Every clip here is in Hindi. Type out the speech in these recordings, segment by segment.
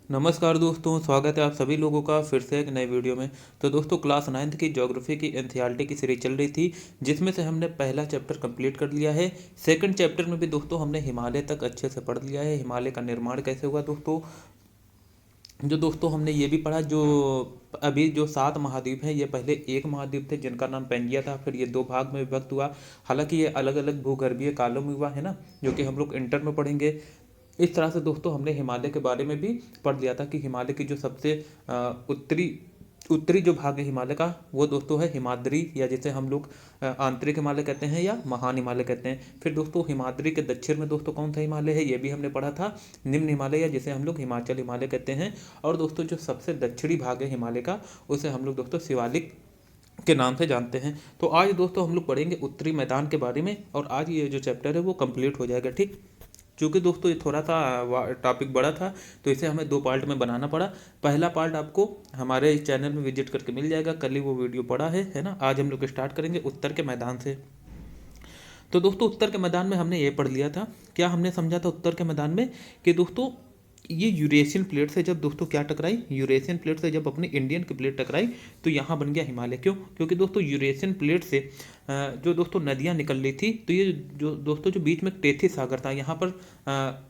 नमस्कार दोस्तों, स्वागत है आप सभी लोगों का फिर से एक नए वीडियो में। तो दोस्तों क्लास 9th की ज्योग्राफी की एनसीईआरटी की सीरीज चल रही थी, जिसमें से हमने पहला चैप्टर कंप्लीट कर लिया है। सेकंड चैप्टर में भी दोस्तों हमने हिमालय तक अच्छे से पढ़ लिया है, हिमालय का निर्माण कैसे हुआ दोस्तों। जो दोस्तों हमने ये भी पढ़ा, जो अभी जो 7 महाद्वीप हैं, ये पहले एक महाद्वीप थे जिनका नाम पेंजिया था, फिर ये 2 भाग में विभक्त हुआ। हालांकि ये अलग अलग भूगर्भीय कालों में हुआ है ना, जो कि हम लोग इंटर में पढ़ेंगे। इस तरह से दोस्तों हमने हिमालय के बारे में भी पढ़ लिया था कि हिमालय की जो सबसे उत्तरी उत्तरी जो भाग है हिमालय का, वो दोस्तों है हिमाद्री, या जिसे हम लोग आंतरिक हिमालय कहते हैं या महान हिमालय कहते हैं। फिर दोस्तों हिमाद्री के दक्षिण में दोस्तों कौन सा हिमालय है, ये भी हमने पढ़ा था, निम्न हिमालय, या जिसे हम लोग हिमाचल हिमालय कहते हैं। और दोस्तों जो सबसे दक्षिणी भाग है हिमालय का, उसे हम लोग दोस्तों शिवालिक के नाम से जानते हैं। तो आज दोस्तों हम लोग पढ़ेंगे उत्तरी मैदान के बारे में, और आज ये जो चैप्टर है वो कंप्लीट हो जाएगा। ठीक, चूँकि दोस्तों ये थोड़ा सा टॉपिक बड़ा था, तो इसे हमें 2 पार्ट में बनाना पड़ा। पहला पार्ट आपको हमारे इस चैनल में विजिट करके मिल जाएगा, कल ही वो वीडियो पड़ा है ना। आज हम लोग स्टार्ट करेंगे उत्तर के मैदान से। तो दोस्तों उत्तर के मैदान में हमने ये पढ़ लिया था, क्या हमने समझा था उत्तर के मैदान में, कि दोस्तों ये यूरेशियन प्लेट से जब दोस्तों क्या टकराई, यूरेशियन प्लेट से जब अपनी इंडियन की प्लेट टकराई, तो यहाँ बन गया हिमालय। क्यों? क्योंकि दोस्तों यूरेशियन प्लेट से जो दोस्तों नदियाँ निकल रही थी, तो ये जो दोस्तों जो बीच में टेथी सागर था, यहाँ पर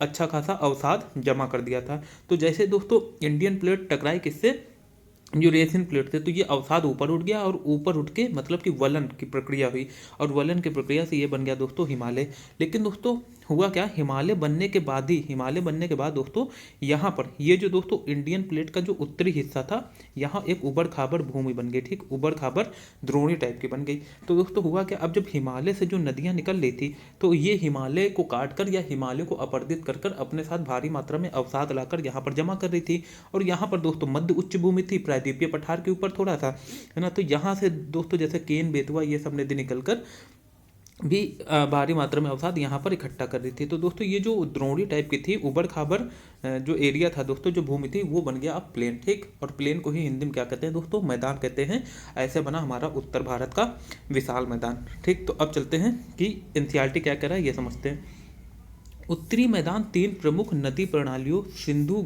अच्छा खासा अवसाद जमा कर दिया था। तो जैसे दोस्तों इंडियन प्लेट टकराई किससे, यूरेशियन प्लेट से, तो ये अवसाद ऊपर उठ गया, और ऊपर उठ के मतलब कि वलन की प्रक्रिया हुई, और वलन की प्रक्रिया से ये बन गया दोस्तों हिमालय। लेकिन दोस्तों हुआ क्या, हिमालय बनने के बाद ही, हिमालय बनने के बाद दोस्तों यहाँ पर ये जो दोस्तों इंडियन प्लेट का जो उत्तरी हिस्सा था, यहाँ एक उबड़ खाबड़ भूमि बन गई। ठीक, उबड़ खाबड़ द्रोणी टाइप की बन गई। तो दोस्तों हुआ क्या, अब जब हिमालय से जो नदियाँ निकल रही थी, तो ये हिमालय को काट कर या हिमालय को अपरदित कर कर अपने साथ भारी मात्रा में अवसाद लाकर यहाँ पर जमा कर रही थी। और यहाँ पर दोस्तों मध्य उच्च भूमि थी, प्रायद्वीपीय पठार के ऊपर थोड़ा सा, है ना। तो यहाँ से दोस्तों जैसे केन, बेतवा, ये सब नदी निकलकर भी भारी मात्रा में अवसाद यहाँ पर इकट्ठा कर रही थी। तो दोस्तों ये जो द्रोणी टाइप की थी, उबड़ खाबड़ जो एरिया था दोस्तों, जो भूमि थी, वो बन गया अब प्लेन। ठीक, और प्लेन को ही हिंदी में क्या कहते हैं दोस्तों, मैदान कहते हैं। ऐसे बना हमारा उत्तर भारत का विशाल मैदान। ठीक, तो अब चलते हैं कि एनसीईआरटी क्या कह रहा है ये समझते हैं। उत्तरी मैदान 3 प्रमुख नदी प्रणालियों सिंधु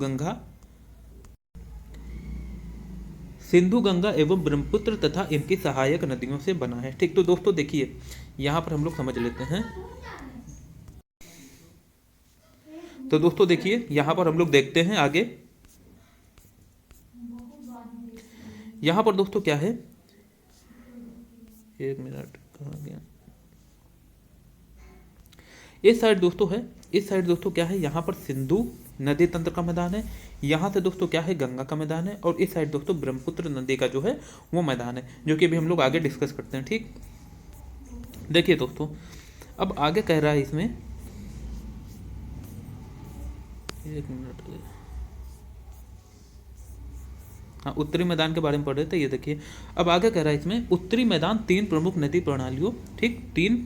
गंगा एवं ब्रह्मपुत्र तथा इनकी सहायक नदियों से बना है। ठीक, तो दोस्तों देखिए यहाँ पर हम लोग समझ लेते हैं। तो दोस्तों देखिए यहाँ पर हम लोग देखते हैं आगे। यहाँ पर दोस्तों क्या है, एक मिनट कहाँ गया, इस साइड दोस्तों है, इस साइड दोस्तों क्या है, यहाँ पर सिंधु नदी तंत्र का मैदान है, यहाँ से दोस्तों क्या है, गंगा का मैदान है, और इस साइड दोस्तों ब्रह्मपुत्र नदी का जो है वो मैदान है, जो कि अभी हम लोग आगे डिस्कस करते हैं। ठीक, देखिए दोस्तों अब आगे कह रहा है इसमें, एक मिनट, हाँ उत्तरी मैदान के बारे में पढ़ रहे थे, ये देखिए अब आगे कह रहा है इसमें, उत्तरी मैदान 3 प्रमुख नदी प्रणालियों, ठीक, 3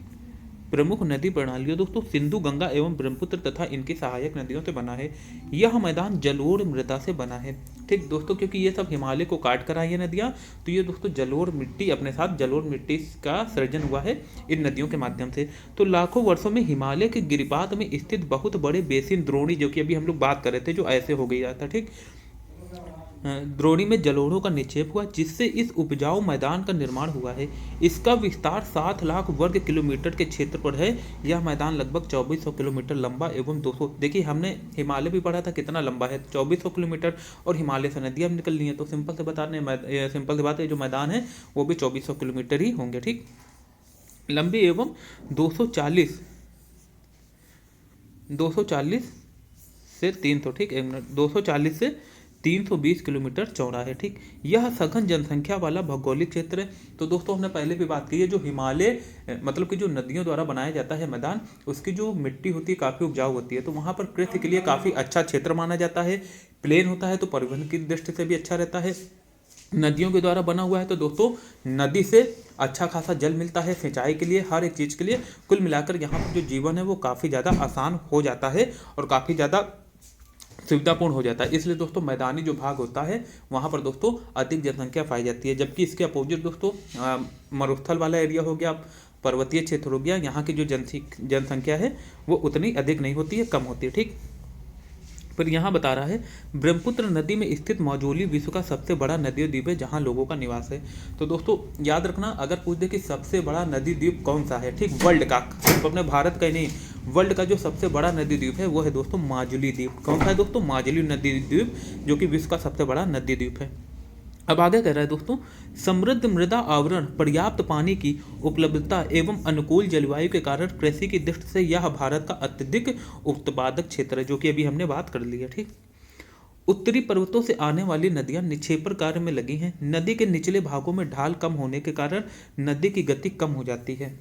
प्रमुख नदी प्रणालियों दोस्तों सिंधु गंगा एवं ब्रह्मपुत्र तथा इनकी सहायक नदियों से बना है। यह मैदान जलोढ़ मृदा से बना है। ठीक दोस्तों, क्योंकि ये सब हिमालय को काट कर आई है नदियाँ, तो ये दोस्तों जलोढ़ मिट्टी, अपने साथ जलोढ़ मिट्टी का सृजन हुआ है इन नदियों के माध्यम से। तो लाखों वर्षों में हिमालय के गिरिपात में स्थित बहुत बड़े बेसिन द्रोणी, जो कि अभी हम लोग बात कर रहे थे, जो ऐसे हो गई था। ठीक, द्रोणी में जलोढ़ों का निक्षेप हुआ, जिससे इस उपजाऊ मैदान का निर्माण हुआ है। इसका विस्तार 7 लाख वर्ग किलोमीटर के क्षेत्र पर है। यह मैदान लगभग 2400 किलोमीटर लंबा एवं 200, देखिए हमने हिमालय भी पढ़ा था कितना लंबा है, 2400 किलोमीटर, और हिमालय से नदियाँ निकल रही हैं, तो सिंपल से सिंपल सी बात है, जो मैदान है वो भी 2400 किलोमीटर ही होंगे। ठीक, लंबी एवं 240 से 300, ठीक, 240 से 320 किलोमीटर चौड़ा है। ठीक, यह सघन जनसंख्या वाला भौगोलिक क्षेत्र है। तो दोस्तों हमने पहले भी बात की है, जो हिमालय मतलब कि जो नदियों द्वारा बनाया जाता है मैदान, उसकी जो मिट्टी होती है काफ़ी उपजाऊ होती है, तो वहाँ पर कृषि के लिए काफ़ी अच्छा क्षेत्र माना जाता है। प्लेन होता है तो परिवहन की दृष्टि से भी अच्छा रहता है। नदियों के द्वारा बना हुआ है, तो दोस्तों नदी से अच्छा खासा जल मिलता है सिंचाई के लिए, हर एक चीज़ के लिए। कुल मिलाकर यहाँ पर जो जीवन है वो काफ़ी ज़्यादा आसान हो जाता है और काफ़ी ज़्यादा सुविधापूर्ण हो जाता है। इसलिए दोस्तों मैदानी जो भाग होता है वहाँ पर दोस्तों अधिक जनसंख्या पाई जाती है, जबकि इसके अपोजिट दोस्तों मरुस्थल वाला एरिया हो गया, पर्वतीय क्षेत्र हो गया, यहाँ की जो जनसंख्या है वो उतनी अधिक नहीं होती है, कम होती है। ठीक, पर यहाँ बता रहा है ब्रह्मपुत्र नदी में स्थित मौजोली विश्व का सबसे बड़ा नदी द्वीप है जहाँ लोगों का निवास है। तो दोस्तों याद रखना, अगर पूछ दे कि सबसे बड़ा नदी द्वीप कौन सा है, ठीक, वर्ल्ड का, सिर्फ अपने भारत का ही नहीं, वर्ल्ड का जो सबसे बड़ा नदी द्वीप है वो है दोस्तों माजुली द्वीप। कौन सा है दोस्तों? माजुली नदी द्वीप, जो कि विश्व का सबसे बड़ा नदी द्वीप है। अब आगे कह रहा है दोस्तों, समृद्ध मृदा आवरण, पर्याप्त पानी की उपलब्धता एवं अनुकूल जलवायु के कारण कृषि की दृष्टि से यह भारत का अत्यधिक उत्पादक क्षेत्र है, जो कि अभी हमने बात कर ली है। ठीक, उत्तरी पर्वतों से आने वाली नदियां निक्षेपण कार्य में लगी हैं। नदी के निचले भागों में ढाल कम होने के कारण नदी की गति कम हो जाती है।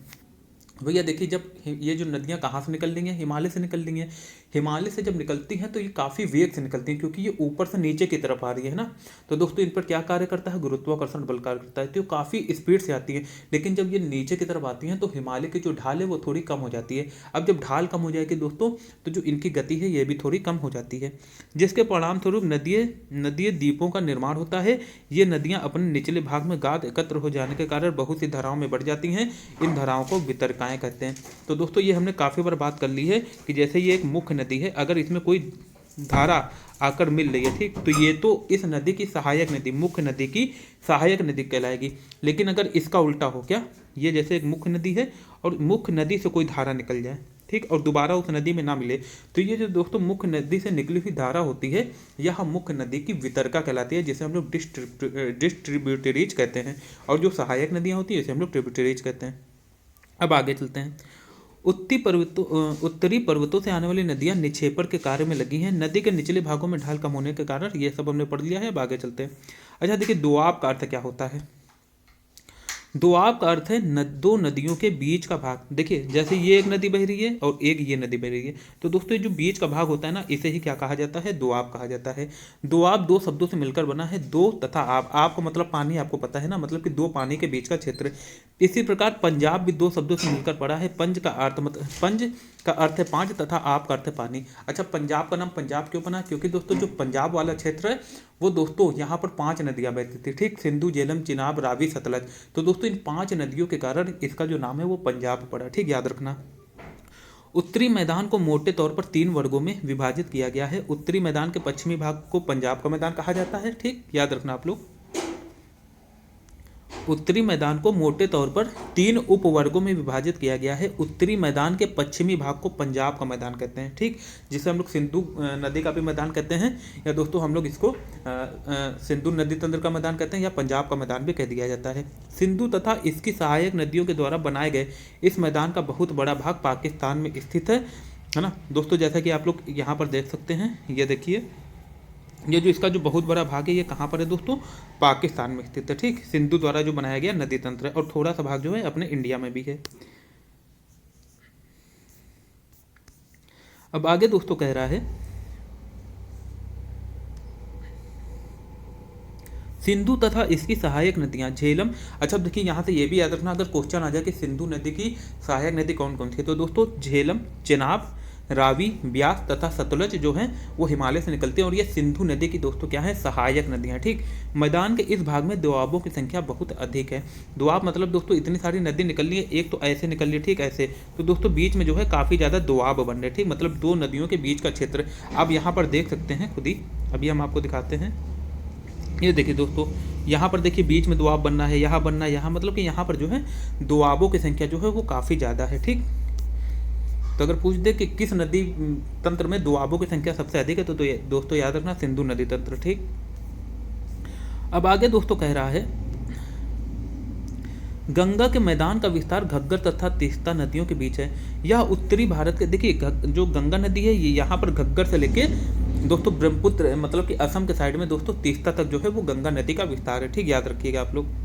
भैया देखिए, जब ये जो नदियाँ कहाँ से निकल रही हैं, हिमालय से निकल रही हैं। हिमालय से जब निकलती हैं तो ये काफ़ी वेग से निकलती हैं, क्योंकि ये ऊपर से नीचे की तरफ आ रही है ना। तो दोस्तों इन पर क्या कार्य करता है? गुरुत्वाकर्षण बल कार्य करता है। तो ये काफ़ी स्पीड से आती है, लेकिन जब ये नीचे की तरफ आती हैं तो हिमालय की जो ढाल है वो थोड़ी कम हो जाती है। अब जब ढाल कम हो जाएगी दोस्तों, तो जो इनकी गति है ये भी थोड़ी कम हो जाती है, जिसके परिणाम स्वरूप नदीय द्वीपों का निर्माण होता है। ये नदियाँ अपने निचले भाग में गाद एकत्र हो जाने के कारण बहुत सी धाराओं में बढ़ जाती हैं। इन धाराओं को वितरकाएँ कहते हैं। तो दोस्तों ये हमने काफ़ी बार बात कर ली है कि जैसे ये एक मुख्य नदी है, अगर इसमें कोई धारा आकर मिल रही है, ठीक, तो ये तो इस नदी की सहायक नदी, मुख्य नदी की सहायक नदी कहलाएगी। लेकिन अगर इसका उल्टा हो, क्या, ये जैसे एक मुख्य नदी है और मुख्य नदी से कोई धारा निकल जाए, ठीक, और दोबारा उस नदी में ना मिले, तो ये जो दोस्तों मुख्य नदी से निकली हुई धारा होती है, यह मुख्य नदी की वितरका कहलाती है, जिसे हम लोग डिस्ट्रीब्यूटरीज कहते हैं। और जो सहायक नदियाँ होती है इसे हम लोग ट्रिब्यूटरीज कहते हैं। अब आगे चलते हैं। उत्तरी पर्वतों से आने वाली नदियां निक्षेपण के कार्य में लगी हैं। नदी के निचले भागों में ढाल कम होने के कारण ये सब हमने पढ़ लिया है। अब आगे चलते हैं। अच्छा देखिए, दोआब का अर्थ क्या होता है? दोआब का अर्थ है दो नदियों के बीच का भाग। देखिए जैसे ये एक नदी बह रही है और एक ये नदी बह रही है, तो दोस्तों जो बीच का भाग होता है ना, इसे ही क्या कहा जाता है? दोआब कहा जाता है। दोआब दो शब्दों से मिलकर बना है, दो तथा आब। आब का मतलब पानी, आपको पता है ना, मतलब कि दो पानी के बीच का क्षेत्र। इसी प्रकार पंजाब भी दो शब्दों से मिलकर पड़ा है। पंज का अर्थ है पांच तथा आप का अर्थ है पानी। अच्छा, पंजाब का नाम पंजाब क्यों बना? क्योंकि दोस्तों जो पंजाब वाला क्षेत्र है वो दोस्तों यहाँ पर 5 नदियाँ बहती थी, ठीक, सिंधु, झेलम, चिनाब, रावी, सतलज। तो दोस्तों इन 5 नदियों के कारण इसका जो नाम है वो पंजाब पड़ा, ठीक, याद रखना। उत्तरी मैदान को मोटे तौर पर 3 वर्गों में विभाजित किया गया है। उत्तरी मैदान के पश्चिमी भाग को पंजाब का मैदान कहा जाता है, ठीक, याद रखना आप लोग। उत्तरी मैदान को मोटे तौर पर 3 उपवर्गों में विभाजित किया गया है। उत्तरी मैदान के पश्चिमी भाग को पंजाब का मैदान कहते हैं, ठीक, जिसे हम लोग सिंधु नदी का भी मैदान कहते हैं, या दोस्तों हम लोग इसको सिंधु नदी तंत्र का मैदान कहते हैं, या पंजाब का मैदान भी कह दिया जाता है। सिंधु तथा इसकी सहायक नदियों के द्वारा बनाए गए इस मैदान का बहुत बड़ा भाग पाकिस्तान में स्थित है ना दोस्तों। जैसा कि आप लोग यहाँ पर देख सकते हैं, ये देखिए, ये जो इसका जो बहुत बड़ा भाग है ये कहाँ पर है दोस्तों? पाकिस्तान में स्थित है, ठीक, सिंधु द्वारा जो बनाया गया नदी तंत्र है। और थोड़ा सा भाग जो है अपने इंडिया में भी है। अब आगे दोस्तों कह रहा है, सिंधु तथा इसकी सहायक नदियां झेलम। अच्छा देखिए, यहाँ से ये भी याद रखना, अगर क्वेश्चन आ जाए कि सिंधु नदी की सहायक नदी कौन कौन सी है, तो दोस्तों झेलम, चिनाब, रावी, ब्यास तथा सतलज जो हैं वो हिमालय से निकलते हैं। और ये सिंधु नदी की दोस्तों क्या है? सहायक नदियाँ, ठीक। मैदान के इस भाग में दोआबों की संख्या बहुत अधिक है। दोआब मतलब दोस्तों इतनी सारी नदी निकल रही है, एक तो ऐसे निकल रही है, ठीक, ऐसे, तो दोस्तों बीच में जो है काफ़ी ज़्यादा दोआब बन रहे हैं, ठीक, मतलब 2 नदियों के बीच का क्षेत्र आप यहाँ पर देख सकते हैं खुद ही। अभी हम आपको दिखाते हैं, ये देखिए दोस्तों, यहाँ पर देखिए बीच में दोआब बनना है, यहाँ बनना है, यहाँ, मतलब कि यहाँ पर जो है दोआबों की संख्या जो है वो काफ़ी ज़्यादा है, ठीक। तो अगर पूछ दे कि किस नदी तंत्र में दोआबों की संख्या सबसे अधिक है, तो दोस्तों याद रखना सिंधु नदी तंत्र, ठीक। अब आगे दोस्तों कह रहा है, गंगा के मैदान का विस्तार घग्गर तथा तीस्ता नदियों के बीच है। यह उत्तरी भारत के, देखिए जो गंगा नदी है ये यहाँ पर घग्गर से लेके दोस्तों ब्रह्मपुत्र, मतलब कि असम के साइड में दोस्तों तीस्ता तक जो है वो गंगा नदी का विस्तार है, ठीक, याद रखिएगा आप लोग।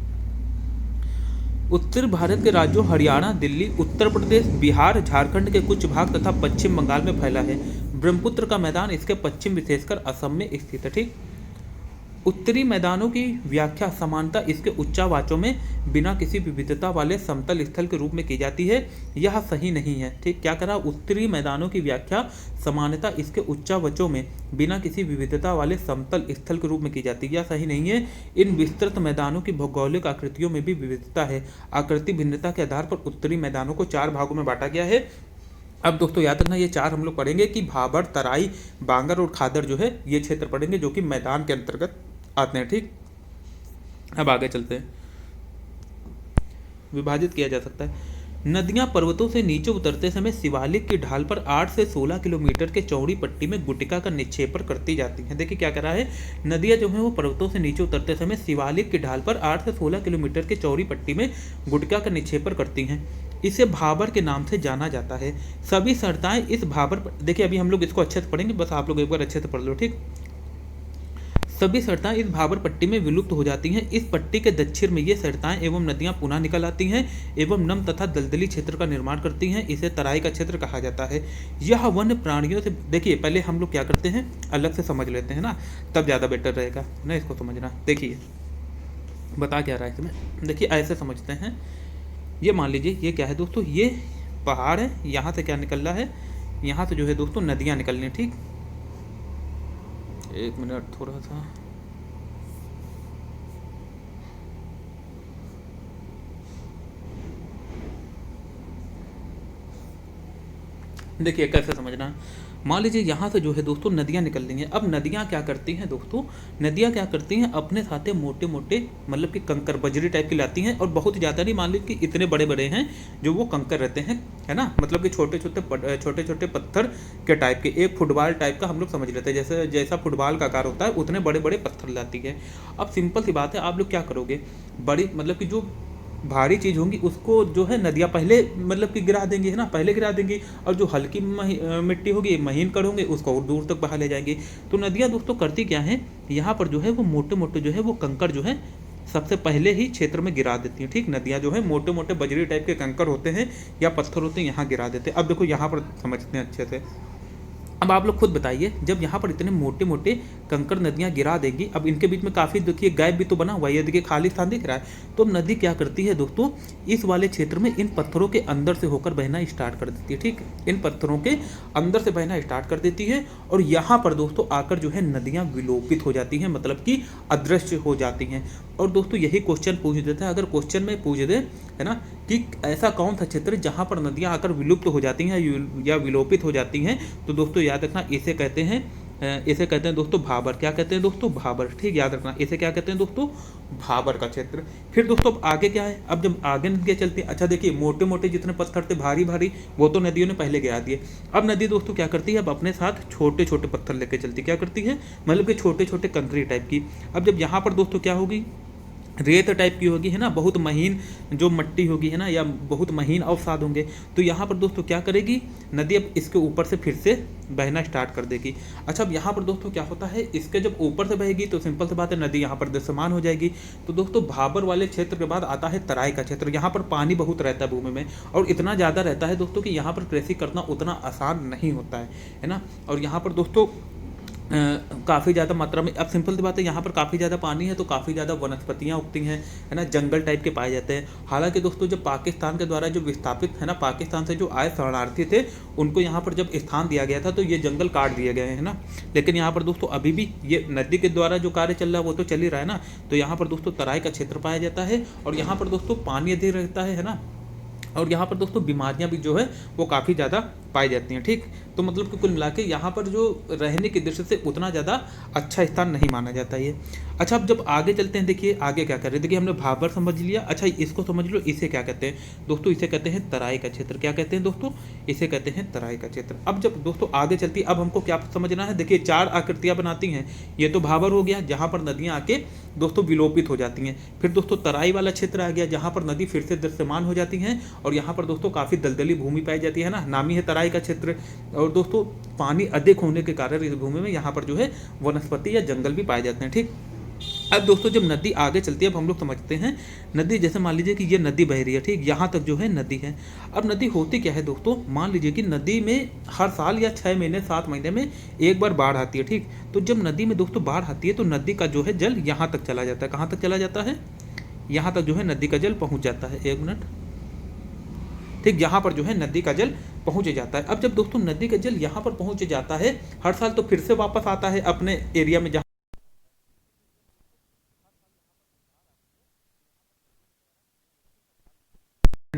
उत्तर भारत के राज्यों हरियाणा, दिल्ली, उत्तर प्रदेश, बिहार, झारखंड के कुछ भाग तथा पश्चिम बंगाल में फैला है। ब्रह्मपुत्र का मैदान इसके पश्चिम विशेषकर असम में स्थित है, ठीक। उत्तरी मैदानों की व्याख्या समानता इसके उच्चावाचों में बिना किसी विविधता वाले समतल स्थल के रूप में की जाती है। यह सही नहीं है, ठीक, क्या करा? उत्तरी मैदानों की व्याख्या समानता इसके उच्चावचों में बिना किसी विविधता वाले समतल स्थल के रूप में की जाती है, यह सही नहीं है। इन विस्तृत मैदानों की भौगोलिक आकृतियों में भी विविधता है। आकृति भिन्नता के आधार पर उत्तरी मैदानों को 4 भागों में बांटा गया है। अब दोस्तों याद रखना, ये चार हम लोग पढ़ेंगे कि भाबर, तराई, बांगर और खादर जो है ये क्षेत्र पढ़ेंगे जो कि मैदान के अंतर्गत आते हैं। ठीक, अब आगे चलते हैं। विभाजित किया जा सकता है। नदियां पर्वतों से नीचे उतरते समय शिवालिक की ढाल पर 8 से 16 किलोमीटर के चौड़ी पट्टी में गुटिका का निक्षेपण करती जाती हैं। देखिए क्या कर रहा है, नदियां जो है वो पर्वतों से नीचे उतरते समय शिवालिक की ढाल पर 8 से 16 किलोमीटर के चौड़ी पट्टी में गुटिका का निक्षेपण करती हैं। इसे भाबर के नाम से जाना जाता है। सभी सरताएं इस भाबर पर, देखिए अभी हम लोग इसको अच्छे से पढ़ेंगे, बस आप लोग एक बार अच्छे से पढ़ लो। ठीक, सभी सरताएं इस भाबर पट्टी में विलुप्त हो जाती हैं। इस पट्टी के दक्षिण में ये सरताएं एवं नदियां पुनः निकल आती हैं एवं नम तथा दलदली क्षेत्र का निर्माण करती हैं। इसे तराई का क्षेत्र कहा जाता है। यह वन्य प्राणियों से, देखिए पहले हम लोग क्या करते हैं, अलग से समझ लेते हैं ना, तब ज़्यादा बेटर रहेगा ना इसको समझना। देखिए बता क्या रहा है इसमें, देखिए ऐसे समझते हैं। ये मान लीजिए ये क्या है दोस्तों, ये पहाड़ है, यहाँ से क्या निकल रहा है, यहाँ से जो है दोस्तों नदियाँ निकल रही हैं। ठीक, एक मिनट थोड़ा सा, देखिए कैसे समझना। मान लीजिए यहाँ से जो है दोस्तों नदियाँ निकल रही हैं। अब नदियाँ क्या करती हैं दोस्तों, नदियाँ क्या करती हैं, अपने साथ मोटे मोटे मतलब कि कंकर बजरी टाइप की लाती हैं, और बहुत ज़्यादा नहीं, मान लीजिए कि इतने बड़े बड़े हैं जो वो कंकर रहते हैं, है ना, मतलब कि छोटे छोटे पत्थर के टाइप के, एक फुटबॉल टाइप का हम लोग समझ लेते हैं, जैसे जैसा फुटबॉल का आकार होता है उतने बड़े बड़े पत्थर लाती है। अब सिंपल सी बात है, आप लोग क्या करोगे, बड़ी मतलब कि जो भारी चीज़ होंगी उसको जो है नदियाँ पहले मतलब कि गिरा देंगी, है ना, पहले गिरा देंगी, और जो हल्की मिट्टी होगी, महीन कण होंगे, उसको और दूर तक बहा ले जाएंगी। तो नदियाँ दोस्तों करती क्या है, यहाँ पर जो है वो मोटे मोटे जो है वो कंकड़ जो है सबसे पहले ही क्षेत्र में गिरा देती हैं। ठीक, नदियाँ जो है मोटे मोटे बजरी टाइप के कंकड़ होते हैं या पत्थर होते हैं, यहाँ गिरा देते हैं। अब देखो यहाँ पर समझते हैं अच्छे से। अब आप लोग खुद बताइए, जब यहाँ पर इतने मोटे मोटे कंकड़ नदियाँ गिरा देंगी, अब इनके बीच में काफ़ी देखिए गैप भी तो बना हुआ है, ये देखिए खाली स्थान दिख रहा है, तो नदी क्या करती है दोस्तों, इस वाले क्षेत्र में इन पत्थरों के अंदर से होकर बहना स्टार्ट कर देती है। ठीक, इन पत्थरों के अंदर से बहना स्टार्ट कर देती है, और यहाँ पर दोस्तों आकर जो है नदियाँ विलोपित हो जाती हैं, मतलब कि अदृश्य हो जाती हैं। और दोस्तों यही क्वेश्चन पूछ देता है, अगर क्वेश्चन में पूछ दे, है ना, कि ऐसा कौन सा क्षेत्र जहाँ पर नदियाँ आकर विलुप्त हो जाती हैं या विलोपित हो जाती हैं, तो दोस्तों याद रखना इसे कहते हैं दोस्तों भाबर। क्या कहते हैं दोस्तों, भाबर। ठीक, याद रखना इसे क्या कहते हैं दोस्तों, भाबर का क्षेत्र। फिर दोस्तों अब आगे क्या है, अब जब आगे नदियाँ चलती हैं, अच्छा देखिए मोटे मोटे जितने पत्थर थे भारी भारी वो तो नदियों ने पहले गिरा दिए। अब नदी दोस्तों क्या करती है, अब अपने साथ छोटे छोटे पत्थर लेके चलती, क्या करती है, मतलब कि छोटे छोटे कंकरी टाइप की। अब जब यहाँ पर दोस्तों क्या होगी, रेत टाइप की होगी, है ना, बहुत महीन जो मिट्टी होगी, है ना, या बहुत महीन अवसाद होंगे, तो यहाँ पर दोस्तों क्या करेगी नदी, अब इसके ऊपर से फिर से बहना स्टार्ट कर देगी। अच्छा अब यहाँ पर दोस्तों क्या होता है, इसके जब ऊपर से बहेगी तो सिंपल सी बात है नदी यहाँ पर दृश्यमान हो जाएगी। तो दोस्तों भाबर वाले क्षेत्र के बाद आता है तराई का क्षेत्र। यहाँ पर पानी बहुत रहता है भूमि में, और इतना ज़्यादा रहता है दोस्तों कि यहाँ पर कृषि करना उतना आसान नहीं होता है ना, और यहाँ पर दोस्तों काफ़ी ज़्यादा मात्रा में, अब सिंपल सी बात है, यहाँ पर काफ़ी ज़्यादा पानी है तो काफ़ी ज़्यादा वनस्पतियाँ उगती हैं, है ना, जंगल टाइप के पाए जाते हैं। हालांकि दोस्तों जब पाकिस्तान के द्वारा जो विस्थापित, है ना, पाकिस्तान से जो आए शरणार्थी थे, उनको यहाँ पर जब स्थान दिया गया था तो ये जंगल काट दिए गए हैं ना, लेकिन यहाँ पर दोस्तों अभी भी ये नदी के द्वारा जो कार्य चल रहा है वो तो चल ही रहा है ना। तो यहाँ पर दोस्तों तराई का क्षेत्र पाया जाता है, और यहाँ पर दोस्तों पानी अधिक रहता है ना, और यहाँ पर दोस्तों बीमारियाँ भी जो है वो काफ़ी ज़्यादा पाई जाती हैं। ठीक, तो मतलब कि कुल मिला के यहाँ पर जो रहने की दृष्टि से उतना ज़्यादा अच्छा स्थान नहीं माना जाता ये। अच्छा अब जब आगे चलते हैं, देखिए आगे क्या कर रहे हैं, देखिए हमने भाबर समझ लिया। अच्छा इसको समझ लो, इसे क्या कहते हैं दोस्तों, इसे कहते हैं तराई का क्षेत्र। क्या कहते हैं दोस्तों, इसे कहते हैं तराई का क्षेत्र। अब जब दोस्तों आगे चलती है, अब हमको क्या समझना है, देखिए चार आकृतियाँ बनाती हैं, ये तो भाबर हो गया जहाँ पर नदियाँ आके दोस्तों विलोपित हो जाती हैं। फिर दोस्तों तराई वाला क्षेत्र आ गया जहाँ पर नदी फिर से दृश्यमान हो जाती हैं, और यहाँ पर दोस्तों काफ़ी दलदली भूमि पाई जाती है ना, नामी है तराई का क्षेत्र। और दोस्तों पानी अधिक होने के कारण इस भूमि में यहाँ पर जो है वनस्पति या जंगल भी पाए जाते हैं। ठीक, अब दोस्तों जब नदी आगे चलती है, अब हम लोग समझते हैं नदी, जैसे मान लीजिए कि ये नदी बह रही है, ठीक, यहाँ तक जो है नदी है। अब नदी होती क्या है दोस्तों, मान लीजिए कि नदी में हर साल या 6 महीने 7 महीने में एक बार बाढ़ आती है। ठीक, तो जब नदी में दोस्तों बाढ़ आती है तो नदी का जो है जल यहाँ तक चला जाता है। कहाँ तक चला जाता है, यहाँ तक जो है नदी का जल पहुँच जाता है। एक मिनट, ठीक, यहाँ पर जो है नदी का जल पहुँच जाता है। अब जब दोस्तों नदी का जल यहाँ पर पहुँच जाता है हर साल, तो फिर से वापस आता है अपने एरिया में,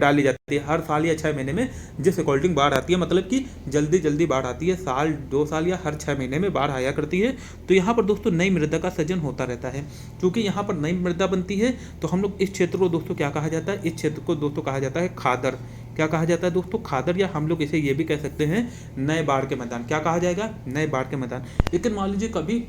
डाली जाती है हर साल या 6 महीने में, जिस अकॉर्डिंग बाढ़ आती है, मतलब कि जल्दी जल्दी बाढ़ आती है, साल 2 साल या हर 6 महीने में बाढ़ आया करती है। तो यहाँ पर दोस्तों नई मृदा का सृजन होता रहता है। क्योंकि यहाँ पर नई मृदा बनती है तो हम लोग इस क्षेत्र को दोस्तों क्या कहा जाता है, इस क्षेत्र को दोस्तों कहा जाता है खादर। क्या कहा जाता है दोस्तों, खादर, या हम लोग इसे ये भी कह सकते हैं नए बाढ़ के मैदान। क्या कहा जाएगा, नए बाढ़ के मैदान। लेकिन मान लीजिए कभी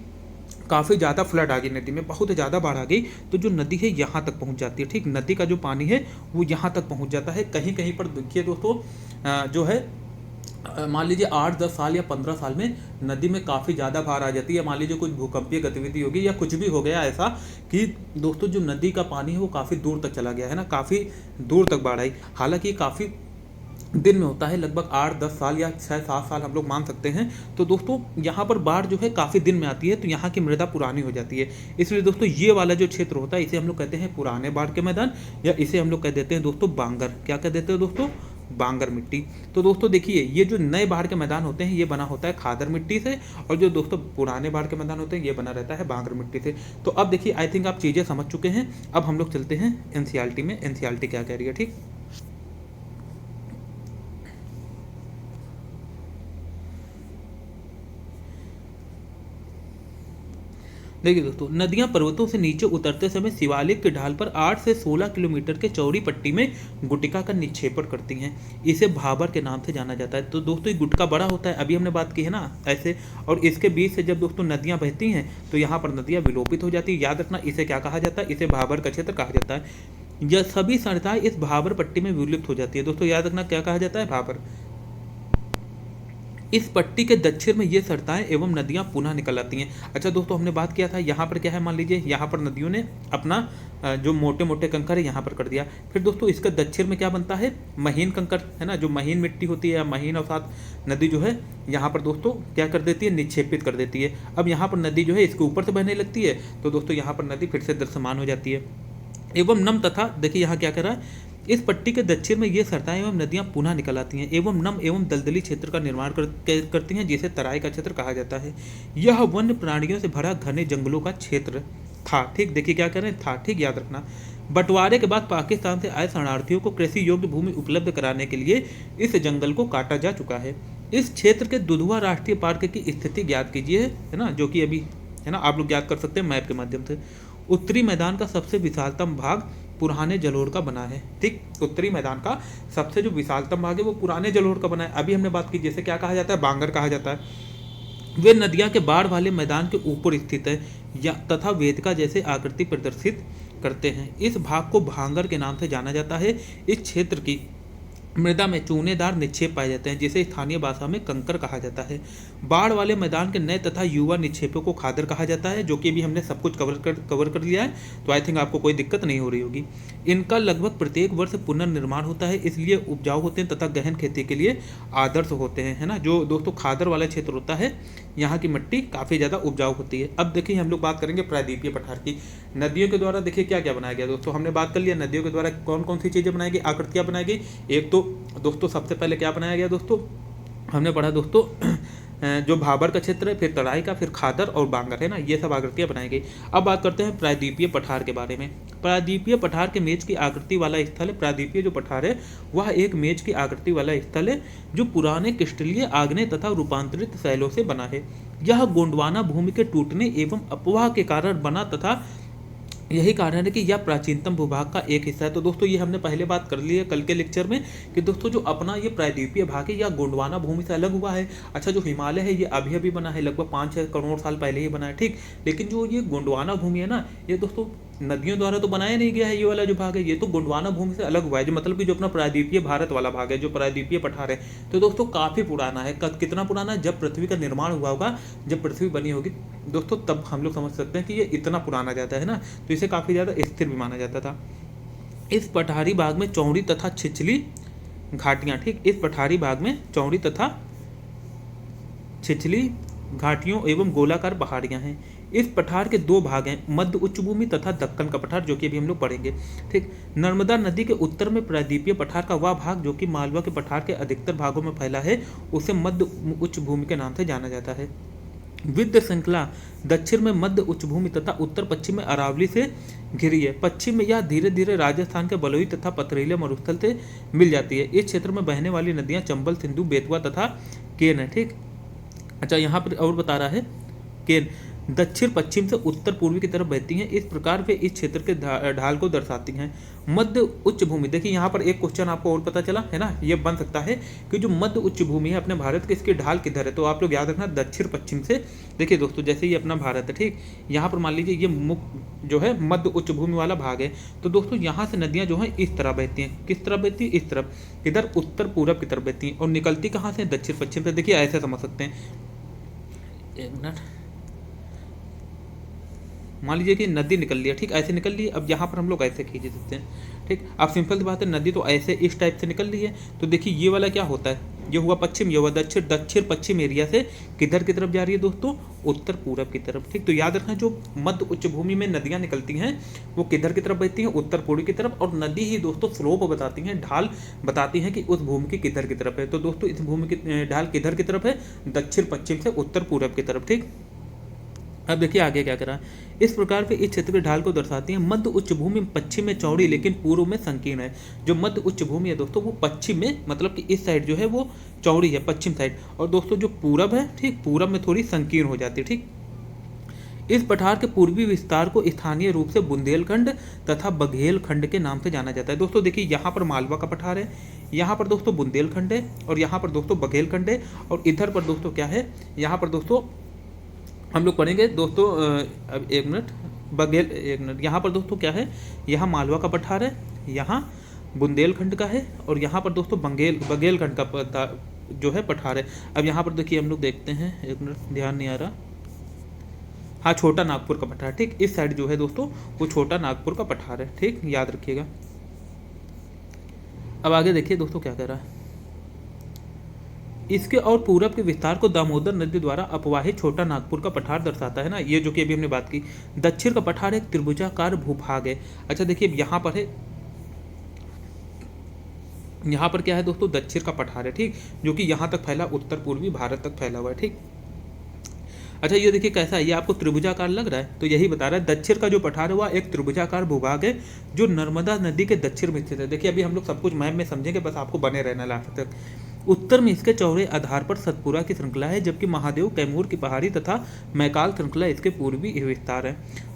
काफ़ी ज़्यादा फ्लड आ गई, नदी में बहुत ज़्यादा बाढ़ आ गई, तो जो नदी है यहाँ तक पहुँच जाती है। ठीक, नदी का जो पानी है वो यहाँ तक पहुँच जाता है। कहीं कहीं पर देखिए दोस्तों जो है मान लीजिए 8-10 साल या 15 साल में नदी में काफ़ी ज़्यादा बाढ़ आ जाती है। मान लीजिए कुछ भूकंपीय गतिविधि होगी या कुछ भी हो गया ऐसा कि दोस्तों जो नदी का पानी है वो काफ़ी दूर तक चला गया है ना, काफ़ी दूर तक बाढ़ आई। हालांकि काफ़ी दिन में होता है, लगभग 8-10 साल या 6-7 साल हम लोग मान सकते हैं। तो दोस्तों यहाँ पर बाढ़ जो है काफ़ी दिन में आती है, तो यहाँ की मृदा पुरानी हो जाती है। इसलिए दोस्तों ये वाला जो क्षेत्र होता है इसे हम लोग कहते हैं पुराने बाढ़ के मैदान, या इसे हम लोग कह देते हैं दोस्तों बांगर। क्या कह देते हैं दोस्तों, बांगर मिट्टी। तो दोस्तों देखिए ये जो नए बाढ़ के मैदान होते हैं ये बना होता है खादर मिट्टी से, और जो दोस्तों पुराने बाढ़ के मैदान होते हैं ये बना रहता है बांगर मिट्टी से। तो अब देखिए आई थिंक आप चीज़ें समझ चुके हैं। अब हम लोग चलते हैं एनसीईआरटी में, एनसीईआरटी क्या कह रही है। ठीक, देखिए दोस्तों, नदियां पर्वतों से नीचे उतरते समय शिवालिक के ढाल पर 8 से 16 किलोमीटर के चौड़ी पट्टी में गुटिका का निक्षेपण करती हैं। इसे भाबर के नाम से जाना जाता है। तो दोस्तों ये गुटका बड़ा होता है, अभी हमने बात की है ना ऐसे, और इसके बीच से जब दोस्तों नदियां बहती हैं तो यहाँ पर नदियां विलोपित हो जाती है। याद रखना इसे क्या कहा जाता है, इसे भाबर का क्षेत्र कहा जाता है। यह सभी संरचनाएं इस भाबर पट्टी में विलुप्त हो जाती है। दोस्तों याद रखना क्या कहा जाता है, भाबर। इस पट्टी के दक्षिण में ये सरताएं एवं नदियां पुनः निकल आती हैं। अच्छा दोस्तों हमने बात किया था यहाँ पर क्या है, मान लीजिए यहाँ पर नदियों ने अपना जो मोटे मोटे कंकर है यहाँ पर कर दिया। फिर दोस्तों इसका दक्षिण में क्या बनता है, महीन कंकर है ना, जो महीन मिट्टी होती है या महीन अवसाद नदी जो है यहाँ पर दोस्तों क्या कर देती है, निक्षेपित कर देती है। अब यहाँ पर नदी जो है इसके ऊपर से बहने लगती है, तो दोस्तों यहाँ पर नदी फिर से दृश्यमान हो जाती है। एवं नम तथा, देखिए यहाँ क्या कर रहा है, इस पट्टी के दक्षिण में ये सरताएं एवं नदियां पुनः निकल आती हैं एवं नम एवं दलदली क्षेत्र का निर्माण करती हैं, जिसे तराई का क्षेत्र कहा जाता है। यह वन्य प्राणियों से भरा घने जंगलों का क्षेत्र था। ठीक, देखिए क्या कर रहे हैं, था। ठीक, याद रखना। बंटवारे के बाद पाकिस्तान से आए शरणार्थियों को कृषि योग्य भूमि उपलब्ध कराने के लिए इस जंगल को काटा जा चुका है। इस क्षेत्र के दुधवा राष्ट्रीय पार्क की स्थिति ज्ञात कीजिए, है ना, जो कि अभी है ना आप लोग ज्ञात कर सकते हैं मैप के माध्यम से। उत्तरी मैदान का सबसे विशालतम भाग पुराने जलोढ़ का बना है। ठीक, उत्तरी मैदान का सबसे जो विशालतम भाग है वो पुराने जलोढ़ का बना है। अभी हमने बात की जैसे क्या कहा जाता है, बांगर कहा जाता है। वे नदियां के बाढ़ वाले मैदान के ऊपर स्थित है या तथा वेदिका जैसे आकृति प्रदर्शित करते हैं। इस भाग को भांगर के नाम से जाना जाता है। इस क्षेत्र की मृदा में चूनेदार निक्षेप पाए जाते हैं, जिसे स्थानीय भाषा में कंकर कहा जाता है। बाढ़ वाले मैदान के नए तथा युवा निक्षेपों को खादर कहा जाता है, जो कि अभी हमने सब कुछ कवर कर लिया है, तो आई थिंक आपको कोई दिक्कत नहीं हो रही होगी। इनका लगभग प्रत्येक वर्ष पुनर्निर्माण होता है, इसलिए उपजाऊ होते हैं तथा गहन खेती के लिए आदर्श होते हैं, है ना। जो दोस्तों खादर वाला क्षेत्र होता है यहाँ की मिट्टी काफ़ी ज़्यादा उपजाऊ होती है। अब देखिए हम लोग बात करेंगे प्रायद्वीपीय पठार की। नदियों के द्वारा देखिए क्या क्या बनाया गया दोस्तों, हमने बात कर लिया नदियों के द्वारा कौन कौन सी चीज़ें बनाई गई, आकृतियाँ बनाई गई। एक तो दोस्तों सबसे पहले क्या बनाया गया दोस्तों, हमने पढ़ा दोस्तों जो भाबर का क्षेत्र है, फिर तराई का, फिर खादर और बांगर, है ना, ये सब आकृतियाँ बनाई गई। अब बात करते हैं प्रायद्वीपीय पठार के बारे में। प्रायद्वीपीय पठार के मेज की आकृति वाला स्थल है। प्रायद्वीपीय जो पठार है वह एक मेज की आकृति वाला स्थल है, जो पुराने क्रिस्टलीय आग्नेय तथा रूपांतरित शैलों से बना है। यह गोंडवाना भूमि के टूटने एवं अपवाह के कारण बना तथा यही कारण है कि यह प्राचीनतम भूभाग का एक हिस्सा है। तो दोस्तों ये हमने पहले बात कर ली है कल के लेक्चर में कि दोस्तों जो अपना ये प्रायद्वीपीय भाग है यह गोंडवाना भूमि से अलग हुआ है। अच्छा, जो हिमालय है ये अभी अभी बना है, लगभग 5-6 करोड़ साल पहले ही बना है। ठीक, लेकिन जो ये गोंडवाना भूमि है ना, ये दोस्तों नदियों द्वारा तो बनाया नहीं गया है। ये वाला जो भाग है ये तो गोंडवाना भूमि से अलग हुआ है, जो मतलब कि जो अपना प्रायद्वीपीय भारत वाला भाग है, जो प्रायद्वीपीय पठार है, तो दोस्तों काफ़ी पुराना है। कितना पुराना, जब पृथ्वी का निर्माण हुआ होगा, जब पृथ्वी बनी होगी दोस्तों, तब हम लोग समझ सकते हैं कि ये इतना पुराना जाता है ना, तो इसे काफ़ी ज़्यादा स्थिर भी माना जाता था। इस पठारी भाग में चौड़ी तथा छिछली घाटियाँ, ठीक, इस पठारी भाग में चौड़ी तथा छिछली घाटियों एवं गोलाकार पहाड़ियाँ हैं। इस पठार के 2 भाग हैं, मध्य उच्च भूमि तथा दक्कन का पठार, जो कि अभी हम लोग पढ़ेंगे। ठीक, नर्मदा नदी के उत्तर में प्रायद्वीपीय पठार का वह भाग जो कि मालवा के पठार के अधिकतर भागों में फैला है, उसे मध्य उच्च भूमि के नाम से जाना जाता है। विंध्य श्रृंखला दक्षिण में मध्य उच्चभूमि तथा उत्तर पश्चिम में अरावली से घिरी है। पश्चिम में यह धीरे धीरे राजस्थान के बलुई तथा पथरीले मरुस्थल से मिल जाती है। इस क्षेत्र में बहने वाली नदियां चंबल, सिंधु, बेतवा तथा केन है। ठीक, अच्छा यहाँ पर और बता रहा है केन दक्षिण पश्चिम से उत्तर पूर्वी की तरफ बहती हैं। इस प्रकार वे इस क्षेत्र के ढाल को दर्शाती हैं। मध्य उच्च भूमि, देखिए यहाँ पर एक क्वेश्चन आपको और पता चला है ना, ये बन सकता है कि जो मध्य उच्च भूमि है अपने भारत के, इसकी ढाल किधर है, तो आप लोग याद रखना दक्षिण पश्चिम से। देखिए दोस्तों, जैसे ये अपना भारत है, ठीक, यहाँ पर मान लीजिए ये जो है मध्य उच्च भूमि वाला भाग है, तो दोस्तों यहाँ से नदियाँ जो हैं इस तरह बहती हैं। किस तरह बहती है? इस तरफ, इधर उत्तर पूरब की तरफ बहती हैं और निकलती कहाँ से? दक्षिण पश्चिम से। देखिए ऐसे समझ सकते हैं, एक मिनट, मान लीजिए कि नदी निकल लिया, ठीक, ऐसे निकल ली। अब यहाँ पर हम लोग ऐसे खींच सकते हैं, ठीक। अब सिंपल सी बात है, नदी तो ऐसे इस टाइप से निकल ली है, तो देखिए ये वाला क्या होता है, ये हुआ पश्चिम, ये हुआ दक्षिण। दक्षिण पश्चिम एरिया से किधर की तरफ जा रही है दोस्तों? उत्तर पूरब की तरफ, ठीक। तो याद रखना, जो मध्य उच्च भूमि में नदियाँ निकलती हैं वो किधर की तरफ बहती हैं? उत्तर पूर्व की तरफ। और नदी ही दोस्तों स्लोप बताती हैं, ढाल बताती हैं कि उस भूमि की किधर की तरफ है। तो दोस्तों इस भूमि की ढाल किधर की तरफ है? दक्षिण पश्चिम से उत्तर पूरब की तरफ, ठीक। अब देखिए आगे क्या करा, इस प्रकार से इस क्षेत्र की ढाल को दर्शाती है। मध्य उच्च भूमि पश्चिम में चौड़ी लेकिन पूर्व में संकीर्ण है। जो मध्य उच्च भूमि है दोस्तों वो पश्चिम में, मतलब कि इस साइड जो है वो चौड़ी है, पश्चिम साइड, और दोस्तों जो पूरब है, ठीक, पूरब में थोड़ी संकीर्ण हो जाती है, ठीक। इस पठार के पूर्वी विस्तार को स्थानीय रूप से बुंदेलखंड तथा बघेलखंड के नाम से जाना जाता है। दोस्तों देखिए यहाँ पर मालवा का पठार है, यहाँ पर दोस्तों बुंदेलखंड है, और यहाँ पर दोस्तों बघेलखंड है, और इधर पर दोस्तों क्या है, यहाँ पर दोस्तों हम लोग पढ़ेंगे दोस्तों, अब एक मिनट, एक मिनट, यहाँ पर दोस्तों क्या है, यहाँ मालवा का पठार है, यहाँ बुंदेलखंड का है, और यहाँ पर दोस्तों बघेलखंड का जो है पठार है। अब यहाँ पर देखिए हम लोग देखते हैं, एक मिनट ध्यान नहीं आ रहा, हाँ छोटा नागपुर का पठार, ठीक, इस साइड जो है दोस्तों वो छोटा नागपुर का पठार है, ठीक, याद रखिएगा। अब आगे देखिए दोस्तों क्या कह रहा है, इसके और पूरब के विस्तार को दामोदर नदी द्वारा अपवाहित छोटा नागपुर का पठार दर्शाता है ना, ये जो कि अभी हमने बात की। दक्षिण का पठार एक त्रिभुजाकार भूभाग है। अच्छा देखिए यहाँ पर है, यहाँ पर क्या है दोस्तों, दक्षिण का पठार है, ठीक, जो कि यहाँ तक फैला, उत्तर पूर्वी भारत तक फैला हुआ है, ठीक। अच्छा ये देखिए कैसा है, ये आपको त्रिभुजाकार लग रहा है, तो यही बता रहा है दक्षिण का जो पठार है वह एक त्रिभुजाकार भूभाग है जो नर्मदा नदी के दक्षिण में स्थित है। देखिए अभी हम लोग सब कुछ मैप में समझेंगे, बस आपको बने रहना लास्ट तक। उत्तर में इसके चौड़े आधार पर सतपुरा की श्रृंखला है, जबकि महादेव, कैमूर की पहाड़ी तथा मैकाल श्रृंखला इसके पूर्वी विस्तार है।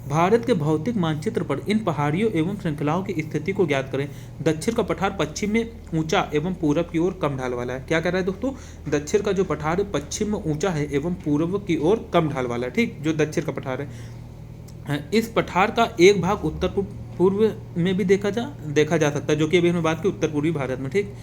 भारत के भौतिक मानचित्र पर इन पहाड़ियों एवं श्रृंखलाओं की स्थिति को ज्ञात करें। दक्षिण का पठार पश्चिम में ऊंचा एवं पूरब की ओर कम ढाल वाला है। क्या कह रहा है दोस्तों, दक्षिण का जो पठार पश्चिम में ऊंचा है एवं पूर्व की ओर कम ढाल वाला है, ठीक, जो दक्षिण का पठार है। इस पठार का एक भाग उत्तर पूर्व में भी देखा जा सकता है, जो कि अभी हमने बात की उत्तर पूर्वी भारत में, ठीक,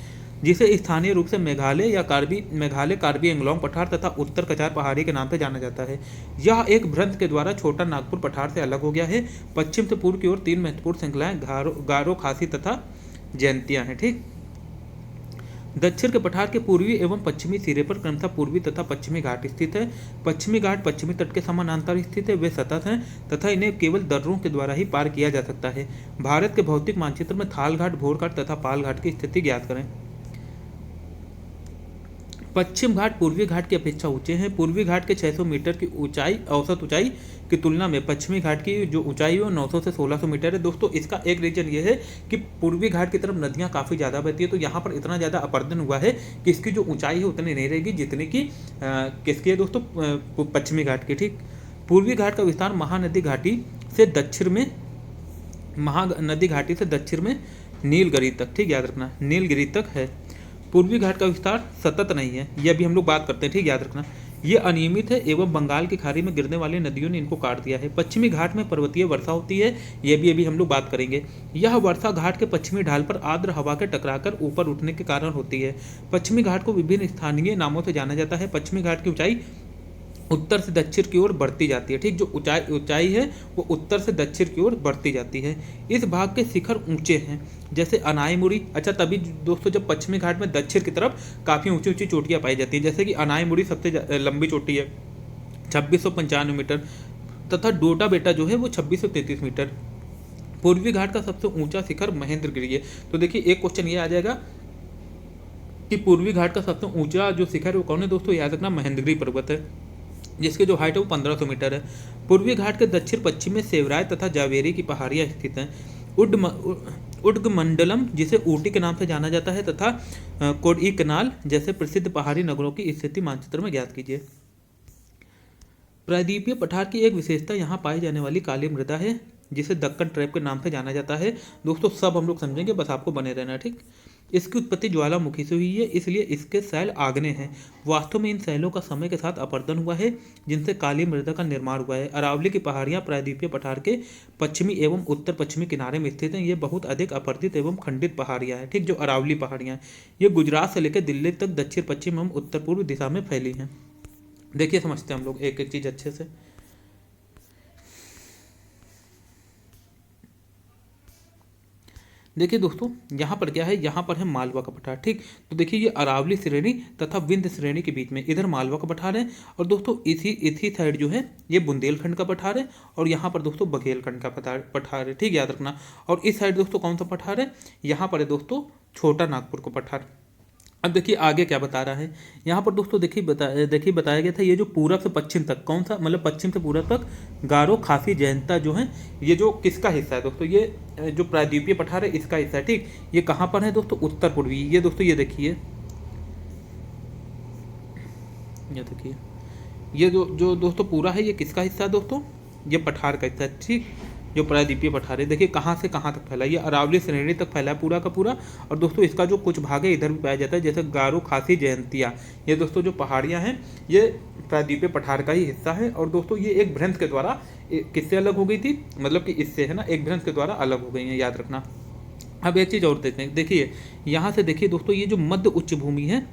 जिसे स्थानीय रूप से मेघालय या कार्बी एंगलोंग पठार तथा उत्तर कचार पहाड़ी के नाम से जाना जाता है। यह एक भ्रंश के द्वारा छोटा नागपुर पठार से अलग हो गया है। पश्चिम से पूर्व की ओर तीन महत्वपूर्ण श्रृंखलाएं गारो, खासी तथा जयंतियां हैं, ठीक। दक्षिण के पठार के पूर्वी एवं पश्चिमी सिरे पर क्रमशः पूर्वी तथा पश्चिमी घाट स्थित है। पश्चिमी घाट पश्चिमी तट के समानांतर स्थित है, वे सतत हैं तथा इन्हें केवल दर्रों के द्वारा ही पार किया जा सकता है। भारत के भौतिक मानचित्र में थाल घाट, भोर घाट तथा पाल घाट की स्थिति ज्ञात करें। पश्चिम घाट पूर्वी घाट की अपेक्षा ऊंचे हैं। पूर्वी घाट के 600 मीटर की ऊंचाई, औसत ऊंचाई की तुलना में पश्चिमी घाट की जो ऊंचाई है वो 900 से 1600 मीटर है। दोस्तों इसका एक रीजन ये है कि पूर्वी घाट की तरफ नदियां काफ़ी ज़्यादा बहती है, तो यहाँ पर इतना ज़्यादा अपर्दन हुआ है कि इसकी जो ऊंचाई है उतनी नहीं रहेगी जितनी कि किसकी है दोस्तों, पश्चिमी घाट की, ठीक। पूर्वी घाट का विस्तार महानदी घाटी से दक्षिण में नीलगिरी तक, ठीक, याद रखना, नीलगिरी तक है। पूर्वी घाट का विस्तार सतत नहीं है, ये अभी हम लोग बात करते हैं, ठीक, याद रखना। ये अनियमित है एवं बंगाल की खाड़ी में गिरने वाली नदियों ने इनको काट दिया है। पश्चिमी घाट में पर्वतीय वर्षा होती है, ये भी अभी हम लोग बात करेंगे। यह वर्षा घाट के पश्चिमी ढाल पर आर्द्र हवा के टकराकर ऊपर उठने के कारण होती है। पश्चिमी घाट को विभिन्न स्थानीय नामों से जाना जाता है। पश्चिमी घाट की ऊंचाई उत्तर से दक्षिण की ओर बढ़ती जाती है, ठीक, जो ऊंचाई है वो उत्तर से दक्षिण की ओर बढ़ती जाती है। इस भाग के शिखर ऊंचे हैं, जैसे अनाईमुड़ी। अच्छा तभी दोस्तों जब पश्चिमी घाट में दक्षिण की तरफ काफ़ी ऊंची ऊंची चोटियां पाई जाती हैं, जैसे कि अनाईमुड़ी सबसे लंबी चोटी है 2695 मीटर, तथा डोडा बेटा जो है वो 2633 मीटर। पूर्वी घाट का सबसे ऊंचा शिखर महेंद्रगिरी है। तो देखिए एक क्वेश्चन ये आ जाएगा कि पूर्वी घाट का सबसे ऊंचा जो शिखर है वो कौन है दोस्तों, याद रखना महेंद्रगिरी पर्वत है। जिसकी जो हाइट है वो 1500 मीटर है। पूर्वी घाट के दक्षिण पश्चिम में सेवराय तथा जावेरी की पहाड़ियाँ स्थित हैं। उडगमंडलम, जिसे ऊटी के नाम से जाना जाता है, तथा कोडईकनाल जैसे प्रसिद्ध पहाड़ी नगरों की स्थिति मानचित्र में ज्ञात कीजिए। प्रायद्वीपीय पठार की एक विशेषता यहाँ पाई जाने वाली काली मृदा है, जिसे दक्कन ट्रैप के नाम से जाना जाता है। दोस्तों सब हम लोग समझेंगे, बस आपको बने रहना है, ठीक। इसकी उत्पत्ति ज्वालामुखी से हुई है, इसलिए इसके शैल आग्नेय हैं। वास्तव में इन शैलों का समय के साथ अपरदन हुआ है, जिनसे काली मृदा का निर्माण हुआ है। अरावली की पहाड़ियाँ प्रायद्वीपीय पठार के पश्चिमी एवं उत्तर पश्चिमी किनारे में स्थित हैं। ये बहुत अधिक अपरदित एवं खंडित पहाड़ियाँ हैं, ठीक। जो अरावली पहाड़ियाँ, ये गुजरात से लेकर दिल्ली तक दक्षिण पश्चिम एवं उत्तर पूर्व दिशा में फैली हैं। देखिए समझते हैं हम लोग एक एक चीज़ अच्छे से। देखिए दोस्तों, यहाँ पर क्या है, यहाँ पर है मालवा का पठार, ठीक। तो देखिए ये अरावली श्रेणी तथा विंध्य श्रेणी के बीच में इधर मालवा का पठार है, और दोस्तों इसी इसी साइड जो है ये बुंदेलखंड का पठार है, और यहाँ पर दोस्तों बघेलखंड का पठार है, ठीक, याद रखना। और इस साइड दोस्तों कौन सा पठार है, यहाँ पर है दोस्तों छोटा नागपुर का पठार। अब देखिए आगे क्या बता रहा है यहाँ पर दोस्तों, देखिए बताया गया था ये जो पूरब से पश्चिम तक, कौन सा मतलब पश्चिम से पूरब तक गारो खासी जयंता जो है, ये जो किसका हिस्सा है दोस्तों, ये जो प्रायद्वीपीय पठार है इसका हिस्सा है, ठीक। ये कहाँ पर है दोस्तों, उत्तर पूर्वी। ये दोस्तों ये देखिए, ये जो दोस्तों पूरा है, ये किसका हिस्सा है दोस्तों, ये पठार का हिस्सा है, ठीक। जो प्रायद्वीपीय पठार है, देखिए कहाँ से कहाँ तक फैला है, ये अरावली श्रेणी तक फैला है पूरा का पूरा। और दोस्तों इसका जो कुछ भाग है इधर भी पाया जाता है, जैसे गारो खासी जयंतिया, ये दोस्तों जो पहाड़ियाँ हैं ये प्रायद्वीपीय पठार का ही हिस्सा है। और दोस्तों ये एक भ्रंश के द्वारा किससे अलग हो गई थी, मतलब कि इससे है ना, एक भ्रंश के द्वारा अलग हो गई हैं, याद रखना। अब एक चीज़ और देखते हैं, देखिए यहाँ से देखिए दोस्तों, ये जो मध्य उच्च भूमि है,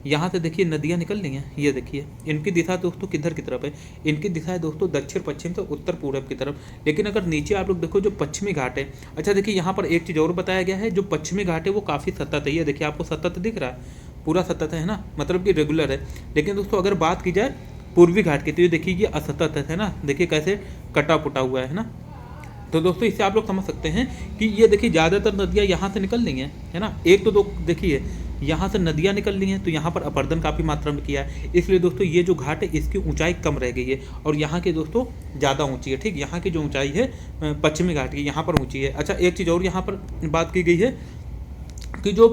यहाँ से देखिए नदियाँ निकल रही हैं, ये देखिए इनकी दिशा दोस्तों किधर की तरफ है, इनकी दिशा है दोस्तों दक्षिण पश्चिम से उत्तर पूर्व की तरफ। लेकिन अगर नीचे आप लोग देखो जो पश्चिमी घाट है, अच्छा देखिए यहाँ पर एक चीज़ और बताया गया है, जो पश्चिमी घाट है वो काफ़ी सतत है, ये देखिए आपको सतत दिख रहा है, पूरा सतत है ना, मतलब कि रेगुलर है। लेकिन दोस्तों अगर बात की जाए पूर्वी घाट की, तो ये देखिए ये असतत है ना, देखिए कैसे कटा पुटा हुआ है ना। तो दोस्तों इससे आप लोग समझ सकते हैं कि ये देखिए ज़्यादातर नदियाँ यहाँ से निकल रही हैं, है ना। एक तो देखिए यहाँ से नदियाँ निकल रही हैं, तो यहाँ पर अपरदन काफ़ी मात्रा में किया है, इसलिए दोस्तों ये जो घाट है इसकी ऊंचाई कम रह गई है, और यहाँ के दोस्तों ज़्यादा ऊंची है, ठीक। यहाँ की जो ऊंचाई है पश्चिमी घाट की, यहाँ पर ऊंची है। अच्छा एक चीज़ और यहाँ पर बात की गई है कि जो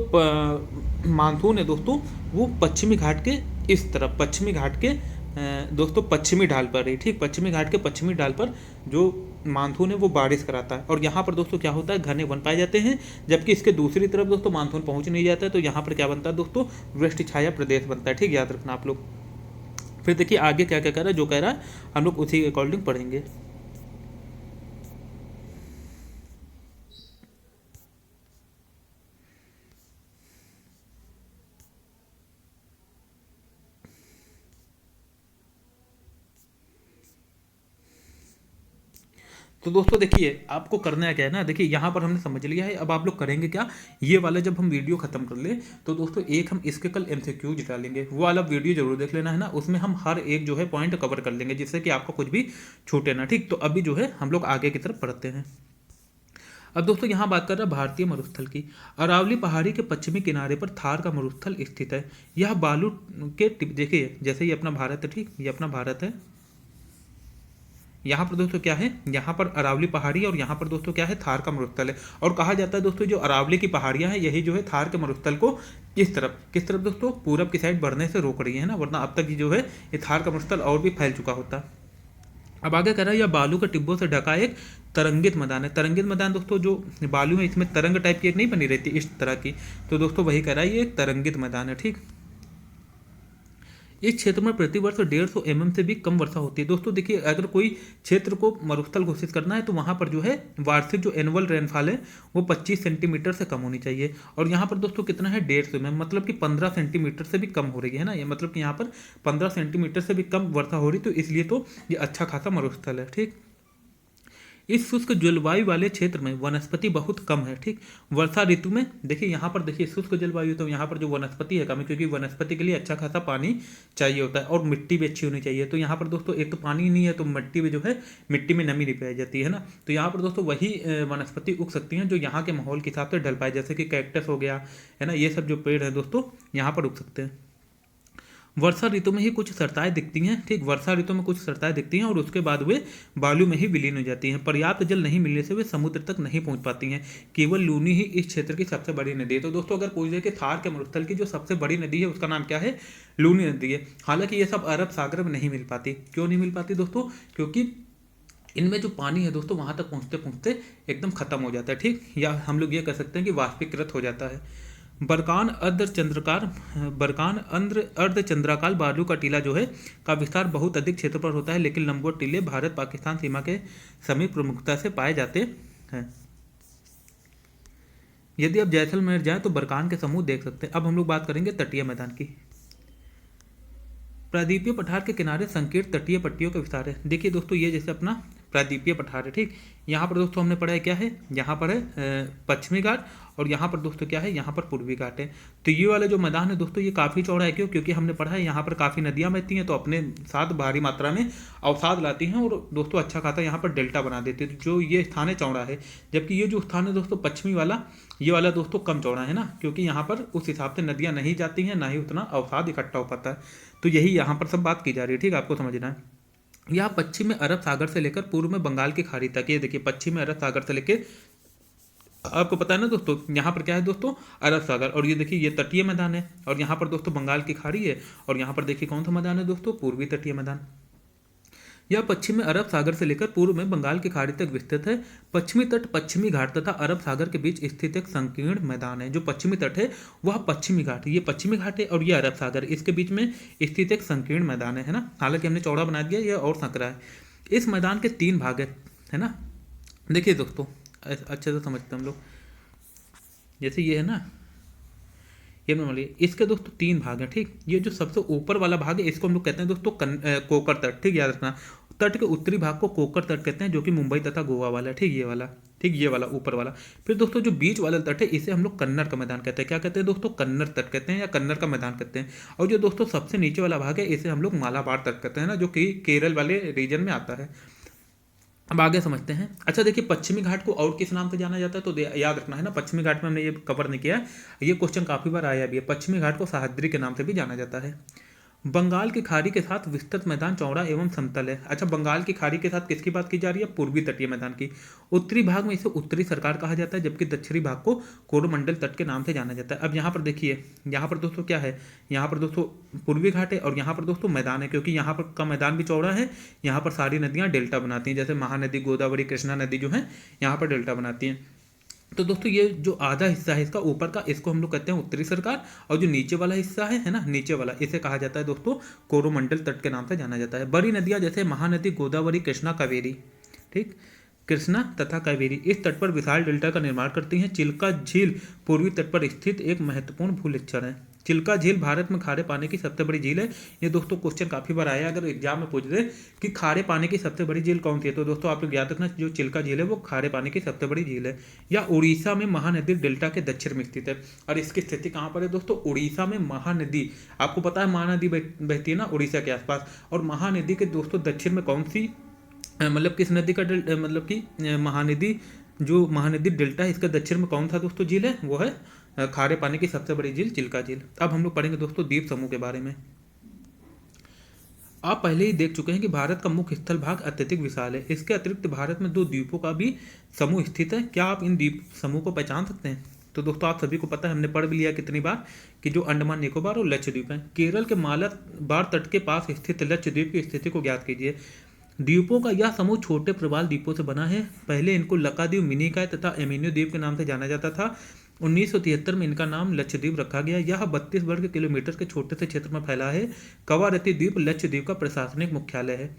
मानसून है दोस्तों, वो पश्चिमी घाट के इस तरफ, पश्चिमी घाट के दोस्तों पश्चिमी ढाल पर है, ठीक। पश्चिमी घाट के पश्चिमी ढाल पर जो मानसून है वो बारिश कराता है, और यहाँ पर दोस्तों क्या होता है, घने वन पाए जाते हैं। जबकि इसके दूसरी तरफ दोस्तों मानसून पहुँच नहीं जाता है, तो यहाँ पर क्या बनता है दोस्तों, वृष्टि छाया प्रदेश बनता है, ठीक, याद रखना आप लोग। फिर देखिए आगे क्या क्या कह रहा है, जो कह रहा है हम लोग उसी के अकॉर्डिंग पढ़ेंगे। तो दोस्तों देखिए आपको करना क्या है ना, देखिए यहाँ पर हमने समझ लिया है, अब आप लोग करेंगे क्या, ये वाला जब हम वीडियो खत्म कर ले तो दोस्तों एक हम इसके कल MCQ डालेंगे, वो वाला वीडियो जरूर देख लेना है ना, उसमें हम हर एक जो है पॉइंट कवर कर लेंगे, जिससे कि आपको कुछ भी छूटे ना, ठीक। तो अभी जो है हम लोग आगे की तरफ बढ़ते हैं। अब दोस्तों यहाँ बात कर रहा है भारतीय मरुस्थल की। अरावली पहाड़ी के पश्चिमी किनारे पर थार का मरुस्थल स्थित है। यह बालू के देखिए, जैसे ये अपना भारत है, ठीक, ये अपना भारत है। यहाँ पर दोस्तों क्या है, यहाँ पर अरावली पहाड़ी, और यहाँ पर दोस्तों क्या है, थार का मरुस्थल है। और कहा जाता है दोस्तों जो अरावली की पहाड़ियाँ हैं यही जो है थार के मरुस्थल को किस तरफ दोस्तों, पूरब की साइड बढ़ने से रोक रही है ना, वरना अब तक जो है ये थार का मरुस्थल और भी फैल चुका होता। अब आगे कह रहा है यह बालू के टिब्बों से ढका एक तरंगित मैदान है। तरंगित मैदान दोस्तों जो बालू है इसमें तरंग टाइप की एक नहीं बनी रहती इस तरह की, तो दोस्तों वही कह रहा है ये एक तरंगित मैदान है, ठीक। इस क्षेत्र में प्रतिवर्ष 150 mm से भी कम वर्षा होती है। दोस्तों देखिए अगर कोई क्षेत्र को मरुस्थल घोषित करना है तो वहाँ पर जो है वार्षिक जो एनुअल रेनफॉल है वो 25 सेंटीमीटर से कम होनी चाहिए, और यहाँ पर दोस्तों कितना है 150 में, मतलब कि 15 सेंटीमीटर से भी कम हो रही है ना, ये मतलब कि यहाँ पर 15 सेंटीमीटर से भी कम वर्षा हो रही, तो इसलिए तो ये अच्छा खासा मरुस्थल है, ठीक। इस शुष्क जलवायु वाले क्षेत्र में वनस्पति बहुत कम है, ठीक। वर्षा ऋतु में देखिए यहाँ पर देखिए शुष्क जलवायु, तो यहाँ पर जो वनस्पति है कम है, क्योंकि वनस्पति के लिए अच्छा खासा पानी चाहिए होता है, और मिट्टी भी अच्छी होनी चाहिए। तो यहाँ पर दोस्तों एक तो पानी नहीं है, तो मिट्टी में जो है मिट्टी में नमी नहीं पाई जाती है ना, तो यहाँ पर दोस्तों वही वनस्पति उग सकती हैं जो यहाँ के माहौल के हिसाब से ढल पाए, जैसे कि कैक्टस हो गया है ना, ये सब जो पेड़ है दोस्तों यहाँ पर उग सकते हैं। वर्षा ऋतु में ही कुछ सरताएं दिखती हैं, ठीक, वर्षा ऋतु में कुछ सरताएं दिखती हैं और उसके बाद वे बालू में ही विलीन हो जाती हैं। पर्याप्त जल नहीं मिलने से वे समुद्र तक नहीं पहुंच पाती हैं। केवल लूनी ही इस क्षेत्र की सबसे बड़ी नदी है। तो दोस्तों अगर पूछ दे कि थार के मरुस्थल की जो सबसे बड़ी नदी है उसका नाम क्या है, लूनी नदी है। हालांकि ये सब अरब सागर में नहीं मिल पाती। क्यों नहीं मिल पाती दोस्तों, क्योंकि इनमें जो पानी है दोस्तों वहां तक पहुंचते पहुंचते एकदम खत्म हो जाता है, ठीक, या हम लोग ये कह सकते हैं कि वाष्पीकृत हो जाता है। बरकान अर्धचंद्राकार बालू का टीला जो है का विस्तार बहुत अधिक क्षेत्र पर होता है, लेकिन लंबवत टीले भारत पाकिस्तान सीमा के समीप प्रमुखता से पाए जाते हैं। यदि आप जैसलमेर जाएं तो बरकान के समूह देख सकते हैं। अब हम लोग बात करेंगे तटीय मैदान की। प्रायद्वीपीय पठार के किनारे संकीर्ण तटीय पट्टियों का विस्तार है। देखिए दोस्तों ये जैसे अपना प्रायद्वीपीय पठार है, ठीक, यहाँ पर दोस्तों हमने पढ़ा है क्या है, यहाँ पर है पश्चिमी घाट और यहाँ पर दोस्तों क्या है, यहाँ पर पूर्वी घाट है। तो ये वाला जो मैदान है दोस्तों ये काफ़ी चौड़ा है। क्यों, क्योंकि हमने पढ़ा है यहाँ पर काफ़ी नदियाँ बहती हैं तो अपने साथ भारी मात्रा में अवसाद लाती हैं और दोस्तों अच्छा खासा यहाँ पर डेल्टा बना देती है। जो ये स्थान है चौड़ा है, जबकि ये जो स्थान है दोस्तों पश्चिमी वाला, ये वाला दोस्तों कम चौड़ा है ना, क्योंकि यहाँ पर उस हिसाब से नदियाँ नहीं जाती हैं, ना ही उतना अवसाद इकट्ठा हो पाता है। तो यही यहाँ पर सब बात की जा रही है, ठीक, आपको समझना है। यहाँ पश्चिम में अरब सागर से लेकर पूर्व में बंगाल की खाड़ी तक, ये देखिए पश्चिम में अरब सागर से लेकर, आपको पता है ना दोस्तों यहाँ पर क्या है दोस्तों, अरब सागर, और ये देखिए ये तटीय मैदान है और यहाँ पर दोस्तों बंगाल की खाड़ी है और यहाँ पर देखिए कौन सा मैदान है दोस्तों, पूर्वी तटीय मैदान। यह पश्चिम में अरब सागर से लेकर पूर्व में बंगाल की खाड़ी तक विस्तृत है। पश्चिमी तट पश्चिमी घाट तथा अरब सागर के बीच स्थित एक संकीर्ण मैदान है। जो पश्चिमी तट है वह पश्चिमी घाट, ये पश्चिमी घाट है और ये अरब सागर, इसके बीच में स्थित एक संकीर्ण मैदान है ना। हालांकि हमने चौड़ा बना दिया, यह और संकरा है। इस मैदान के 3 भाग है ना। देखिए दोस्तों अच्छे से समझते हैं हम लोग, जैसे ये है ना, ये मान लीजिए इसके दोस्तों 3 भाग हैं, ठीक। ये जो सबसे ऊपर वाला भाग है इसको हम लोग कहते हैं दोस्तों कोकर तट, ठीक, याद रखना। तट के उत्तरी भाग को कोकर तट कहते हैं, जो कि मुंबई तथा गोवा वाला है, ठीक, ये वाला, ठीक, ये वाला ऊपर वाला। फिर दोस्तों जो बीच वाला तट है इसे हम लोग कन्नड़ का मैदान कहते हैं। क्या कहते हैं दोस्तों, कन्नड़ तट कहते हैं या कन्नड़ का मैदान कहते हैं। और जो दोस्तों सबसे नीचे वाला भाग है इसे हम लोग मालाबार तट कहते हैं ना, जो कि केरल वाले रीजन में आता है। अब आगे समझते हैं। अच्छा देखिए पश्चिमी घाट को और किस नाम से जाना जाता है, तो याद रखना है ना, पश्चिमी घाट में हमने ये कवर नहीं किया है, ये क्वेश्चन काफी बार आया भी है। पश्चिमी घाट को सह्याद्री के नाम से भी जाना जाता है। बंगाल की खाड़ी के साथ विस्तृत मैदान चौड़ा एवं समतल है। अच्छा बंगाल की खाड़ी के साथ किसकी बात की जा रही है, पूर्वी तटीय मैदान की। उत्तरी भाग में इसे उत्तरी सरकार कहा जाता है, जबकि दक्षिणी भाग को कोरोमंडल तट के नाम से जाना जाता है। अब यहाँ पर देखिए, यहाँ पर दोस्तों क्या है, यहाँ पर दोस्तों पूर्वी घाट है और यहाँ पर दोस्तों मैदान है, क्योंकि यहाँ पर का मैदान भी चौड़ा है। यहाँ पर सारी नदियाँ डेल्टा बनाती हैं, जैसे महानदी, गोदावरी, कृष्णा नदी जो है यहाँ पर डेल्टा बनाती हैं। तो दोस्तों ये जो आधा हिस्सा है इसका ऊपर का, इसको हम लोग कहते हैं उत्तरी सरकार, और जो नीचे वाला हिस्सा है ना, नीचे वाला, इसे कहा जाता है दोस्तों कोरोमंडल तट के नाम से जाना जाता है। बड़ी नदियां जैसे महानदी, गोदावरी, कृष्णा, कावेरी, ठीक, कृष्णा तथा कावेरी इस तट पर विशाल डेल्टा का निर्माण करती हैं। चिल्का झील पूर्वी तट पर स्थित एक महत्वपूर्ण भूलक्षण है। चिल्का झील भारत में खारे पानी की सबसे बड़ी झील है। ये दोस्तों क्वेश्चन काफी बार आया, अगर एग्जाम में पूछ दे कि खारे पानी की सबसे बड़ी झील कौन सी है, तो दोस्तों आप लोग याद रखना जो चिल्का झील है वो खारे पानी की सबसे बड़ी झील है। या उड़ीसा में महानदी डेल्टा के दक्षिण में स्थित है। और इसकी स्थिति कहाँ पर है दोस्तों, उड़ीसा में महानदी, आपको पता है महानदी बहती है ना उड़ीसा के आसपास, और महानदी के दोस्तों दक्षिण में कौन सी, मतलब किस नदी का मतलब कि महानदी, जो महानदी डेल्टा है इसका दक्षिण में कौन सा दोस्तों झील है, वो है खारे पानी की सबसे बड़ी झील चिल्का झील। अब हम लोग पढ़ेंगे दोस्तों द्वीप समूह के बारे में। आप पहले ही देख चुके हैं कि भारत का मुख्य स्थल भाग अत्यधिक विशाल है। इसके अतिरिक्त भारत में 2 द्वीपों का भी समूह स्थित है। क्या आप इन द्वीप समूह को पहचान सकते हैं, तो दोस्तों आप सभी को पता है, हमने पढ़ भी लिया कितनी बार, कि जो अंडमान निकोबार और लक्षद्वीप है। केरल के मालाबार तट के पास स्थित लक्षद्वीप की स्थिति को ज्ञात कीजिए। द्वीपों का यह समूह छोटे प्रवाल द्वीपों से बना है। पहले इनको लकाद्वीप, मिनिकॉय तथा एमिनो द्वीप के नाम से जाना जाता था। 1973 में इनका नाम लक्षद्वीप रखा गया। यह 32 वर्ग किलोमीटर के छोटे से क्षेत्र में फैला है। कवारती द्वीप लक्षद्वीप का प्रशासनिक मुख्यालय है।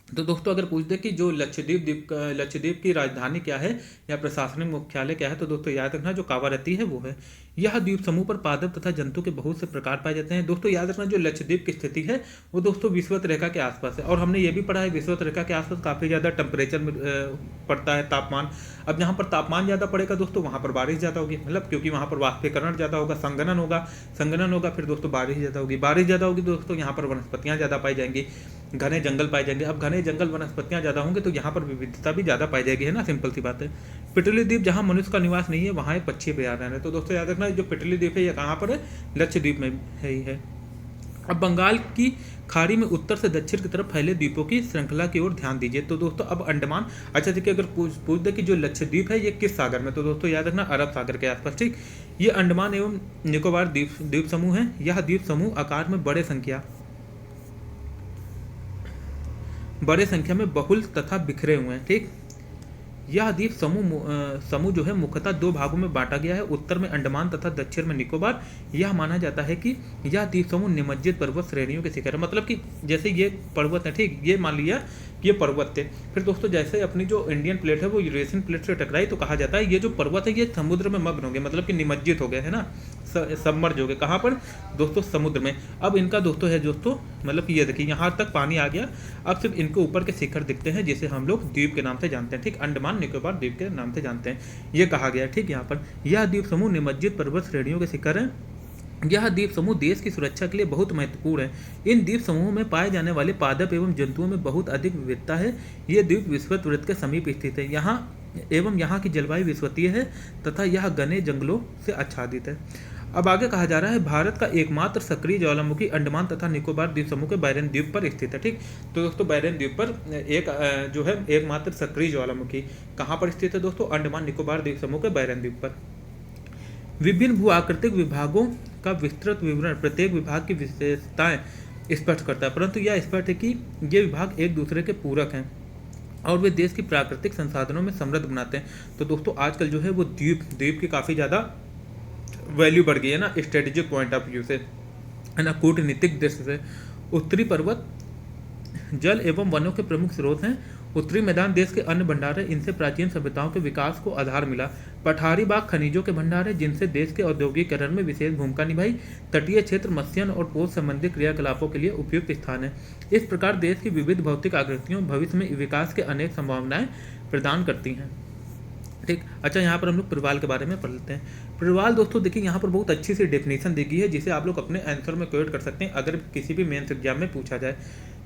तो दोस्तों अगर पूछ दे कि जो लक्षद्वीप की राजधानी क्या है या प्रशासनिक मुख्यालय क्या है, तो दोस्तों याद रखना जो कावारती है वो है। यह द्वीप समूह पर पादप तथा जंतु के बहुत से प्रकार पाए जाते हैं। दोस्तों याद रखना जो लक्षद्वीप की स्थिति है वो दोस्तों विषुवत रेखा के आसपास है, और हमने ये भी पढ़ा है विषुवत रेखा के आसपास काफ़ी ज़्यादा टेम्परेचर पड़ता है, तापमान। अब जहाँ पर तापमान ज़्यादा पड़ेगा दोस्तों वहाँ पर बारिश ज़्यादा होगी, मतलब क्योंकि वहाँ पर वाष्पीकरण ज़्यादा होगा, संघनन होगा, फिर दोस्तों बारिश ज़्यादा होगी दोस्तों, यहाँ पर वनस्पतियाँ ज़्यादा पाई जाएंगी, घने जंगल पाए जाएंगे। अब घने जंगल वनस्पतियाँ ज़्यादा होंगे तो यहाँ पर विविधता भी ज़्यादा पाई जाएगी, है ना, सिंपल सी बात है। पिटली द्वीप जहाँ मनुष्य का निवास नहीं है वहाँ एक पक्षी अभयारण्य है। तो दोस्तों याद रखना जो पिटली द्वीप है ये कहाँ पर है, लक्षद्वीप में है ही है। अब बंगाल की खाड़ी में उत्तर से दक्षिण की तरफ फैले द्वीपों की श्रृंखला की ओर ध्यान दीजिए। तो दोस्तों अब अंडमान, अच्छा देखिए, अगर पूछ दे कि जो लक्षद्वीप है ये किस सागर में, तो दोस्तों याद रखना अरब सागर के आसपास, ठीक। ये अंडमान एवं निकोबार द्वीप समूह है। यह द्वीप समूह आकार में बड़े संख्या में बहुल तथा बिखरे हुए हैं, ठीक। यह द्वीप समूह जो है मुख्यतः दो भागों में बांटा गया है, उत्तर में अंडमान तथा दक्षिण में निकोबार। यह माना जाता है कि यह द्वीप समूह निमज्जित पर्वत श्रेणियों के शिखर है, मतलब कि जैसे ये पर्वत है, ठीक, ये मान लिया कि ये पर्वत थे, फिर दोस्तों जैसे अपनी जो इंडियन प्लेट है वो यूरेशियन प्लेट से टकराई तो कहा जाता है ये जो पर्वत है ये समुद्र में मग्न हो गए, मतलब कि निमज्जित हो गए, है ना, सबमर्ज हो गए। कहाँ पर दोस्तों? समुद्र में। अब इनका दोस्तों है दोस्तों, मतलब कि ये देखिए यहाँ तक पानी आ गया, अब सिर्फ इनके ऊपर के शिखर दिखते हैं जिसे हम लोग द्वीप के नाम से जानते हैं, ठीक, अंडमान निकोबार द्वीप के नाम से जानते हैं, ये कहा गया है, ठीक। यहाँ पर यह द्वीप समूह निमज्जित पर्वत श्रेणियों के शिखर है। यह द्वीप समूह देश की सुरक्षा के लिए बहुत महत्वपूर्ण है। इन द्वीप समूहों में पाए जाने वाले पादप एवं जंतुओं में बहुत अधिक विविधता है। ये द्वीप विषुवत वृत्त के समीप स्थित है। यहाँ की जलवायु विषुवतीय है तथा यह घने जंगलों से आच्छादित है। अब आगे कहा जा रहा है भारत का एकमात्र सक्रिय ज्वालामुखी अंडमान तथा निकोबार द्वीप समूह के बैरन द्वीप पर स्थित है, ठीक। तो दोस्तों बैरन द्वीप पर एक जो है एकमात्र सक्रिय ज्वालामुखी कहाँ पर स्थित है दोस्तों? अंडमान निकोबार द्वीप समूह के बैरन द्वीप पर। विभिन्न भू आकृतिक विभागों का विस्तृत विवरण प्रत्येक विभाग की विशेषताएं स्पष्ट करता है, परंतु यह स्पष्ट है कि ये विभाग एक दूसरे के पूरक हैं और वे देश की प्राकृतिक संसाधनों में समृद्ध बनाते हैं। तो दोस्तों आजकल जो है वो द्वीप की काफ़ी ज़्यादा वैल्यू बढ़ गई है ना, स्ट्रेटेजिक पॉइंट ऑफ व्यू से, है ना, कूटनीतिक दृष्टि से। उत्तरी पर्वत जल एवं वनों के प्रमुख स्रोत हैं। उत्तरी मैदान देश के अन्य भंडार है, इनसे प्राचीन सभ्यताओं के विकास को आधार मिला। पठारी बाग खनिजों के भंडार है जिनसे देश के औद्योगिकीकरण में विशेष भूमिका निभाई। तटीय क्षेत्र मत्स्य और पोष संबंधी क्रियाकलापों के लिए उपयुक्त स्थान है। इस प्रकार देश की विविध भौतिक आकृतियों भविष्य में विकास के अनेक संभावनाएं प्रदान करती हैं, ठीक। अच्छा यहाँ पर हम लोग प्रवाल के बारे में पढ़ लेते हैं। प्रवाल दोस्तों देखिए यहाँ पर बहुत अच्छी सी डेफिनेशन दी गई है जिसे आप लोग अपने आंसर में क्वेट कर सकते हैं अगर किसी भी मेंस एग्जाम में पूछा जाए।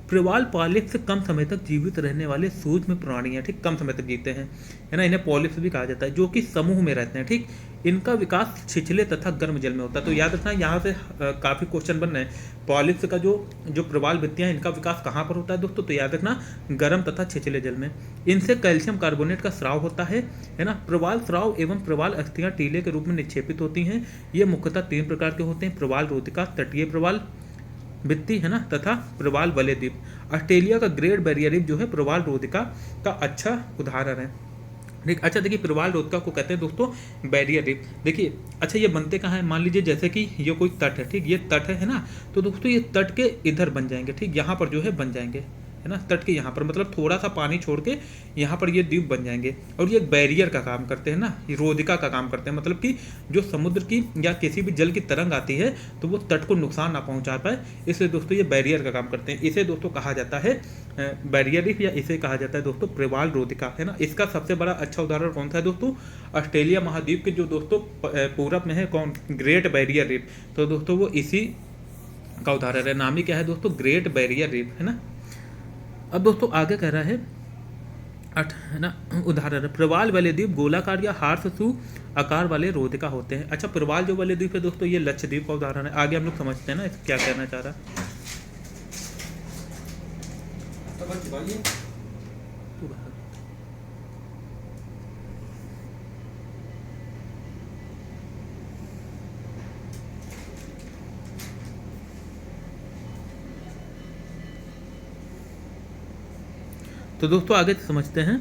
प्रवाल पॉलिप्स से कम समय तक जीवित रहने वाले सूक्ष्म प्राणी हैं, ठीक, कम समय तक जीते हैं, है ना, इन्हें पॉलिप्स भी कहा जाता है, जो कि समूह में रहते हैं, ठीक। इनका विकास छिछले तथा गर्म जल में होता है। तो याद रखना यहाँ से काफ़ी क्वेश्चन बन रहे हैं। पॉलिप्स का जो प्रवाल भित्तियाँ इनका विकास कहाँ पर होता है दोस्तों? तो याद रखना गर्म तथा छिछले जल में। इनसे कैल्शियम कार्बोनेट का स्राव होता है ना। प्रवाल स्राव एवं प्रवाल अस्थियाँ टीले के रूप में निक्षेपित होती हैं। ये मुख्यतः 3 प्रकार के होते हैं: प्रवाल रोधिका, तटीय प्रवाल भित्ति, है ना, तथा प्रवाल वलय द्वीप। ऑस्ट्रेलिया का ग्रेट बैरियर रीफ जो है प्रवाल रोधिका का अच्छा उदाहरण है, ठीक। अच्छा देखिए प्रवाल रोधिका को कहते हैं दोस्तों बैरियर रीफ। देखिए अच्छा ये बनते कहाँ है? मान लीजिए जैसे कि ये कोई तट है, ठीक, ये तट है ना, तो दोस्तों ये तट के इधर बन जाएंगे, ठीक, यहाँ पर जो है बन जाएंगे, है ना, तट के यहाँ पर, मतलब थोड़ा सा पानी छोड़ के यहाँ पर ये द्वीप बन जाएंगे और ये बैरियर का काम करते हैं ना, ये रोधिका का काम करते हैं, मतलब कि जो समुद्र की या किसी भी जल की तरंग आती है तो वो तट को नुकसान ना पहुँचा पाए, इसलिए दोस्तों ये बैरियर का काम करते हैं। इसे दोस्तों कहा जाता है बैरियर रीफ या इसे कहा जाता है दोस्तों प्रवाल रोधिका, है ना। इसका सबसे बड़ा अच्छा उदाहरण कौन सा है दोस्तों? ऑस्ट्रेलिया महाद्वीप के जो दोस्तों पूरब में है कौन? Great barrier reef. तो दोस्तों वो इसी का उदाहरण है, नाम ही क्या है दोस्तों? ग्रेट बैरियर रीफ, है ना। अब दोस्तों आगे कह रहा है है ना, उदाहरण है प्रवाल वाले द्वीप गोलाकार या हार्स आकार वाले रोधिका होते हैं। अच्छा प्रवाल जो वाले द्वीप है दोस्तों ये लक्षद्वीप का उदाहरण है। आगे हम लोग समझते हैं ना क्या कहना चाह रहा है। तो दोस्तों आगे समझते हैं।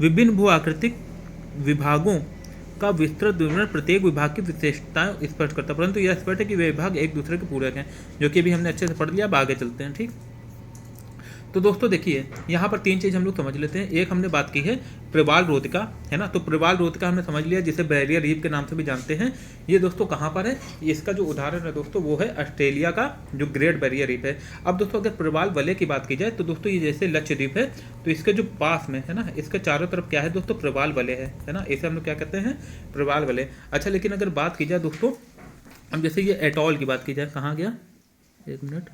विभिन्न भू आकृतिक विभागों का विस्तृत विवरण प्रत्येक विभाग की विशेषताएं स्पष्ट करता है, परंतु यह स्पष्ट है कि वे विभाग एक दूसरे के पूरक हैं, जो कि अभी हमने अच्छे से पढ़ लिया। अब आगे चलते हैं, ठीक। तो दोस्तों देखिए यहाँ पर 3 चीज़ हम लोग समझ लेते हैं। एक हमने बात की है प्रवाल रोधिका, है ना, तो प्रवाल रोधिका हमने समझ लिया जिसे बैरियर रीफ के नाम से भी जानते हैं। ये दोस्तों कहाँ पर है? इसका जो उदाहरण है दोस्तों वो है ऑस्ट्रेलिया का जो ग्रेट बैरियर रीफ है। अब दोस्तों अगर प्रवाल वलय की बात की जाए तो दोस्तों ये जैसे लक्षद्वीप है तो इसके जो पास में है ना, इसके चारों तरफ क्या है दोस्तों? प्रवाल वलय है ना, इसे हम लोग क्या कहते हैं? प्रवाल वलय। अच्छा लेकिन अगर बात की जाए दोस्तों, अब जैसे ये एटॉल की बात की जाए, कहाँ गया? 1 मिनट,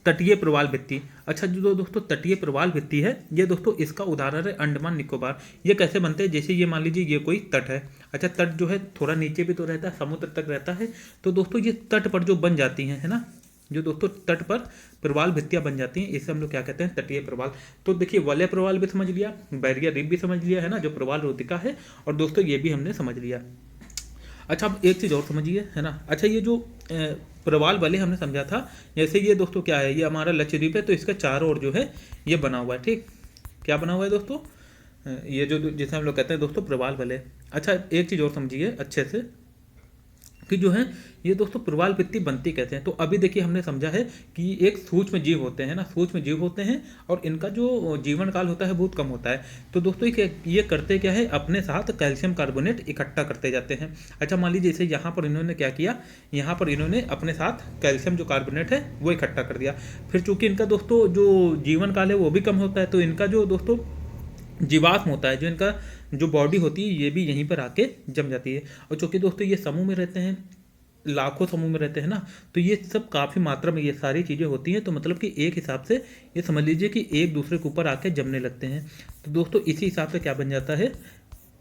तटीय प्रवाल भित्ति। अच्छा जो दोस्तों तटीय प्रवाल भित्ति है ये दोस्तों इसका उदाहरण है अंडमान निकोबार। ये कैसे बनते हैं, जैसे ये मान लीजिए ये कोई तट है। अच्छा तट जो है थोड़ा नीचे भी तो रहता है, समुद्र तक रहता है, तो दोस्तों ये तट पर जो बन जाती हैं, है ना, जो दोस्तों तट पर प्रवाल भित्तियां बन जाती हैं, इसे हम लोग क्या कहते हैं, तटीय प्रवाल। तो देखिए वलय प्रवाल भी समझ लिया, बैरियर रीफ भी समझ लिया, है ना, जो प्रवाल रोधिका है, और दोस्तों ये भी हमने समझ लिया। अच्छा अब एक चीज़ और समझिए, है ना। अच्छा ये जो प्रवाल वलय हमने समझा था, जैसे ये दोस्तों क्या है, ये हमारा लक्षद्वीप है, तो इसका चारों ओर जो है ये बना हुआ है, ठीक, क्या बना हुआ है दोस्तों, ये जो जिसे हम लोग कहते हैं दोस्तों प्रवाल वलय। अच्छा एक चीज़ और समझिए अच्छे से कि जो है ये दोस्तों प्रवाल भित्ति बनती कहते हैं। तो अभी देखिए हमने समझा है कि एक सूक्ष्म जीव होते हैं ना, सूक्ष्म जीव होते हैं, और इनका जो जीवन काल होता है बहुत कम होता है। तो दोस्तों ये करते क्या है, अपने साथ कैल्शियम कार्बोनेट इकट्ठा करते जाते हैं। अच्छा मान लीजिए जैसे यहाँ पर इन्होंने क्या किया, यहाँ पर इन्होंने अपने साथ कैल्शियम जो कार्बोनेट है वो इकट्ठा कर दिया। फिर चूंकि इनका दोस्तों जो जीवन काल है वो भी कम होता है, तो इनका जो दोस्तों जीवाश्म होता है, जो इनका जो बॉडी होती है, ये भी यहीं पर आके जम जाती है। और चूंकि दोस्तों ये समूह में रहते हैं, लाखों समूह में रहते हैं ना, तो ये सब काफ़ी मात्रा में ये सारी चीज़ें होती हैं। तो मतलब कि एक हिसाब से ये समझ लीजिए कि एक दूसरे के ऊपर आके जमने लगते हैं। तो दोस्तों इसी हिसाब से क्या बन जाता है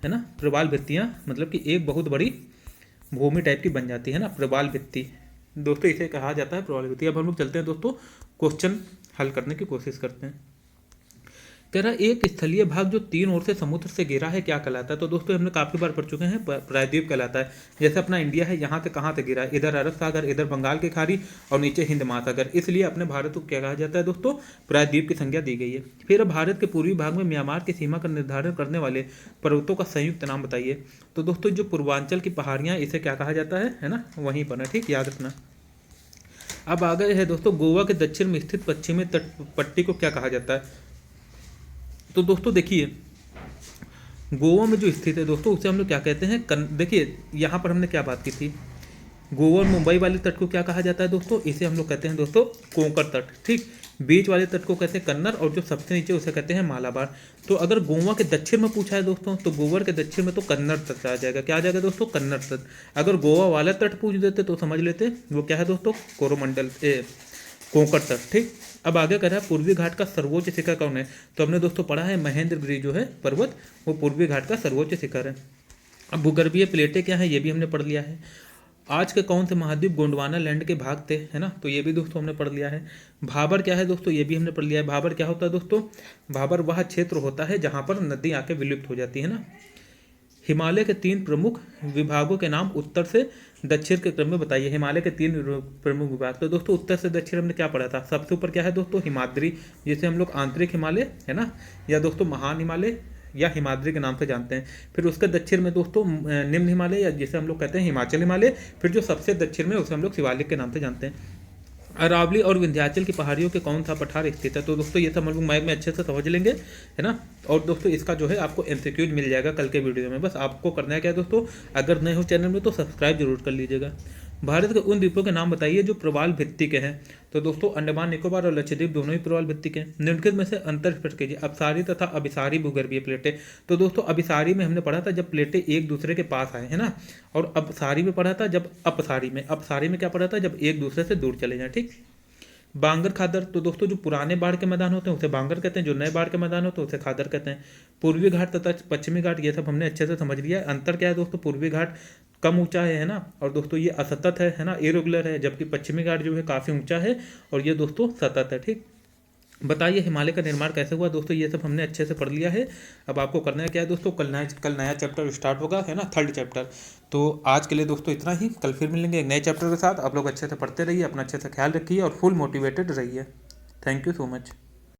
ना, प्रवाल भित्तियाँ, मतलब कि एक बहुत बड़ी भूमि टाइप की बन जाती है ना, प्रवाल भित्ति दोस्तों इसे कहा जाता है प्रवाल भित्ति। अब हम लोग चलते हैं दोस्तों क्वेश्चन हल करने की कोशिश करते हैं। कह रहा एक स्थलीय भाग जो तीन ओर से समुद्र से घिरा है क्या कहलाता है। तो दोस्तों हमने काफ़ी बार पढ़ चुके हैं, प्रायद्वीप कहलाता है। जैसे अपना इंडिया है, यहाँ से कहाँ से घिरा है, इधर अरब सागर, इधर बंगाल की खाड़ी, और नीचे हिंद महासागर, इसलिए अपने भारत को क्या कहा जाता है दोस्तों, प्रायद्वीप की संज्ञा दी गई है। फिर भारत के पूर्वी भाग में म्यांमार की सीमा का निर्धारण करने वाले पर्वतों का संयुक्त नाम बताइए। तो दोस्तों जो पूर्वांचल की पहाड़ियाँ, इसे क्या कहा जाता है ना, वहीं पर है, ठीक, याद रखना। अब आ गए है दोस्तों गोवा के दक्षिण में स्थित पश्चिमी तट पट्टी को क्या कहा जाता है। तो दोस्तों देखिए गोवा में जो स्थित है दोस्तों उसे हम लोग क्या कहते हैं, देखिए यहाँ पर हमने क्या बात की थी, गोवा और मुंबई वाले तट को क्या कहा जाता है दोस्तों, इसे हम लोग कहते हैं दोस्तों कोंकण तट, ठीक। बीच वाले तट को कहते हैं कन्नर, और जो सबसे नीचे उसे कहते हैं मालाबार। तो अगर गोवा के दक्षिण में पूछा है दोस्तों, तो गोवा के दक्षिण में तो कन्नड़ तट आ जाएगा, क्या आ जाएगा दोस्तों, कन्नड़ तट। अगर गोवा वाला तट पूछ देते तो समझ लेते वो क्या है दोस्तों, कोरोमंडल कोंकण तट, ठीक। अब आगे कह रहा है पूर्वी घाट का सर्वोच्च शिखर कौन है। तो हमने दोस्तों पढ़ा है महेंद्रगिरी जो है पर्वत, वो पूर्वी घाट का सर्वोच्च शिखर है। अब भूगर्भीय प्लेटें क्या है, ये भी हमने पढ़ लिया है। आज के कौन से महाद्वीप गोंडवाना लैंड के भाग थे, है ना, तो ये भी दोस्तों हमने पढ़ लिया है। भाबर क्या है दोस्तों, ये भी हमने पढ़ लिया है। भाबर क्या होता है दोस्तों, भाबर वह क्षेत्र होता है जहाँ पर नदी आके विलुप्त हो जाती है ना। हिमालय के तीन प्रमुख विभागों के नाम उत्तर से दक्षिण के क्रम में बताइए। हिमालय के तीन प्रमुख विभाग, तो दोस्तों उत्तर से दक्षिण हमने क्या पढ़ा था, सबसे ऊपर क्या है दोस्तों, हिमाद्री, जिसे हम लोग आंतरिक हिमालय, है ना, या दोस्तों महान हिमालय या हिमाद्री के नाम से जानते हैं। फिर उसके दक्षिण में दोस्तों निम्न हिमालय, या जिसे हम लोग कहते हैं हिमाचल हिमालय। फिर जो सबसे दक्षिण में उसे हम लोग शिवालिक के नाम से जानते हैं। अरावली और विंध्याचल की पहाड़ियों के कौन सा पठार स्थित है। तो दोस्तों ये सब हम लोग मैप में अच्छे से समझ लेंगे, है ना। और दोस्तों इसका जो है आपको एमसीक्यूज मिल जाएगा कल के वीडियो में। बस आपको करना है क्या दोस्तों, अगर नए हो चैनल में तो सब्सक्राइब जरूर कर लीजिएगा। भारत के उन द्वीपों के नाम बताइए जो प्रवाल भित्ति के हैं। तो दोस्तों अंडमान निकोबार और लक्षद्वीप दोनों ही प्रवाल भित्ति के हैं। निम्नलिखित में से अंतर स्पष्ट कीजिए। अपसारी तथा अभिसारी भूगर्भीय प्लेटें। तो दोस्तों अभिसारी में हमने पढ़ा था जब प्लेटें एक दूसरे के पास आए, है ना, और अपसारी में पढ़ा था जब अपसारी में क्या पढ़ा था, जब एक दूसरे से दूर चले जाए, ठीक। बांगर खादर, तो दोस्तों जो पुराने बाढ़ के मैदान होते हैं उसे बांगर कहते हैं, जो नए बाढ़ के मैदान होते हैं उसे खादर कहते हैं। पूर्वी घाट तथा पश्चिमी घाट, ये सब हमने अच्छे से समझ लिया है। अंतर क्या है दोस्तों, पूर्वी घाट कम ऊंचा है ना, और दोस्तों ये असतत है ना, इरेगुलर है, जबकि पश्चिमी घाट जो है काफ़ी ऊंचा है और ये दोस्तों सतत है, ठीक। बताइए हिमालय का निर्माण कैसे हुआ। दोस्तों ये सब हमने अच्छे से पढ़ लिया है। अब आपको करना है क्या है दोस्तों, कल नया चैप्टर स्टार्ट होगा, है ना, 3rd चैप्टर। तो आज के लिए दोस्तों इतना ही, कल फिर मिलेंगे एक नए चैप्टर के साथ। आप लोग अच्छे से पढ़ते रहिए, अपना अच्छे से ख्याल रखिए और फुल मोटिवेटेड रहिए। Thank you so much.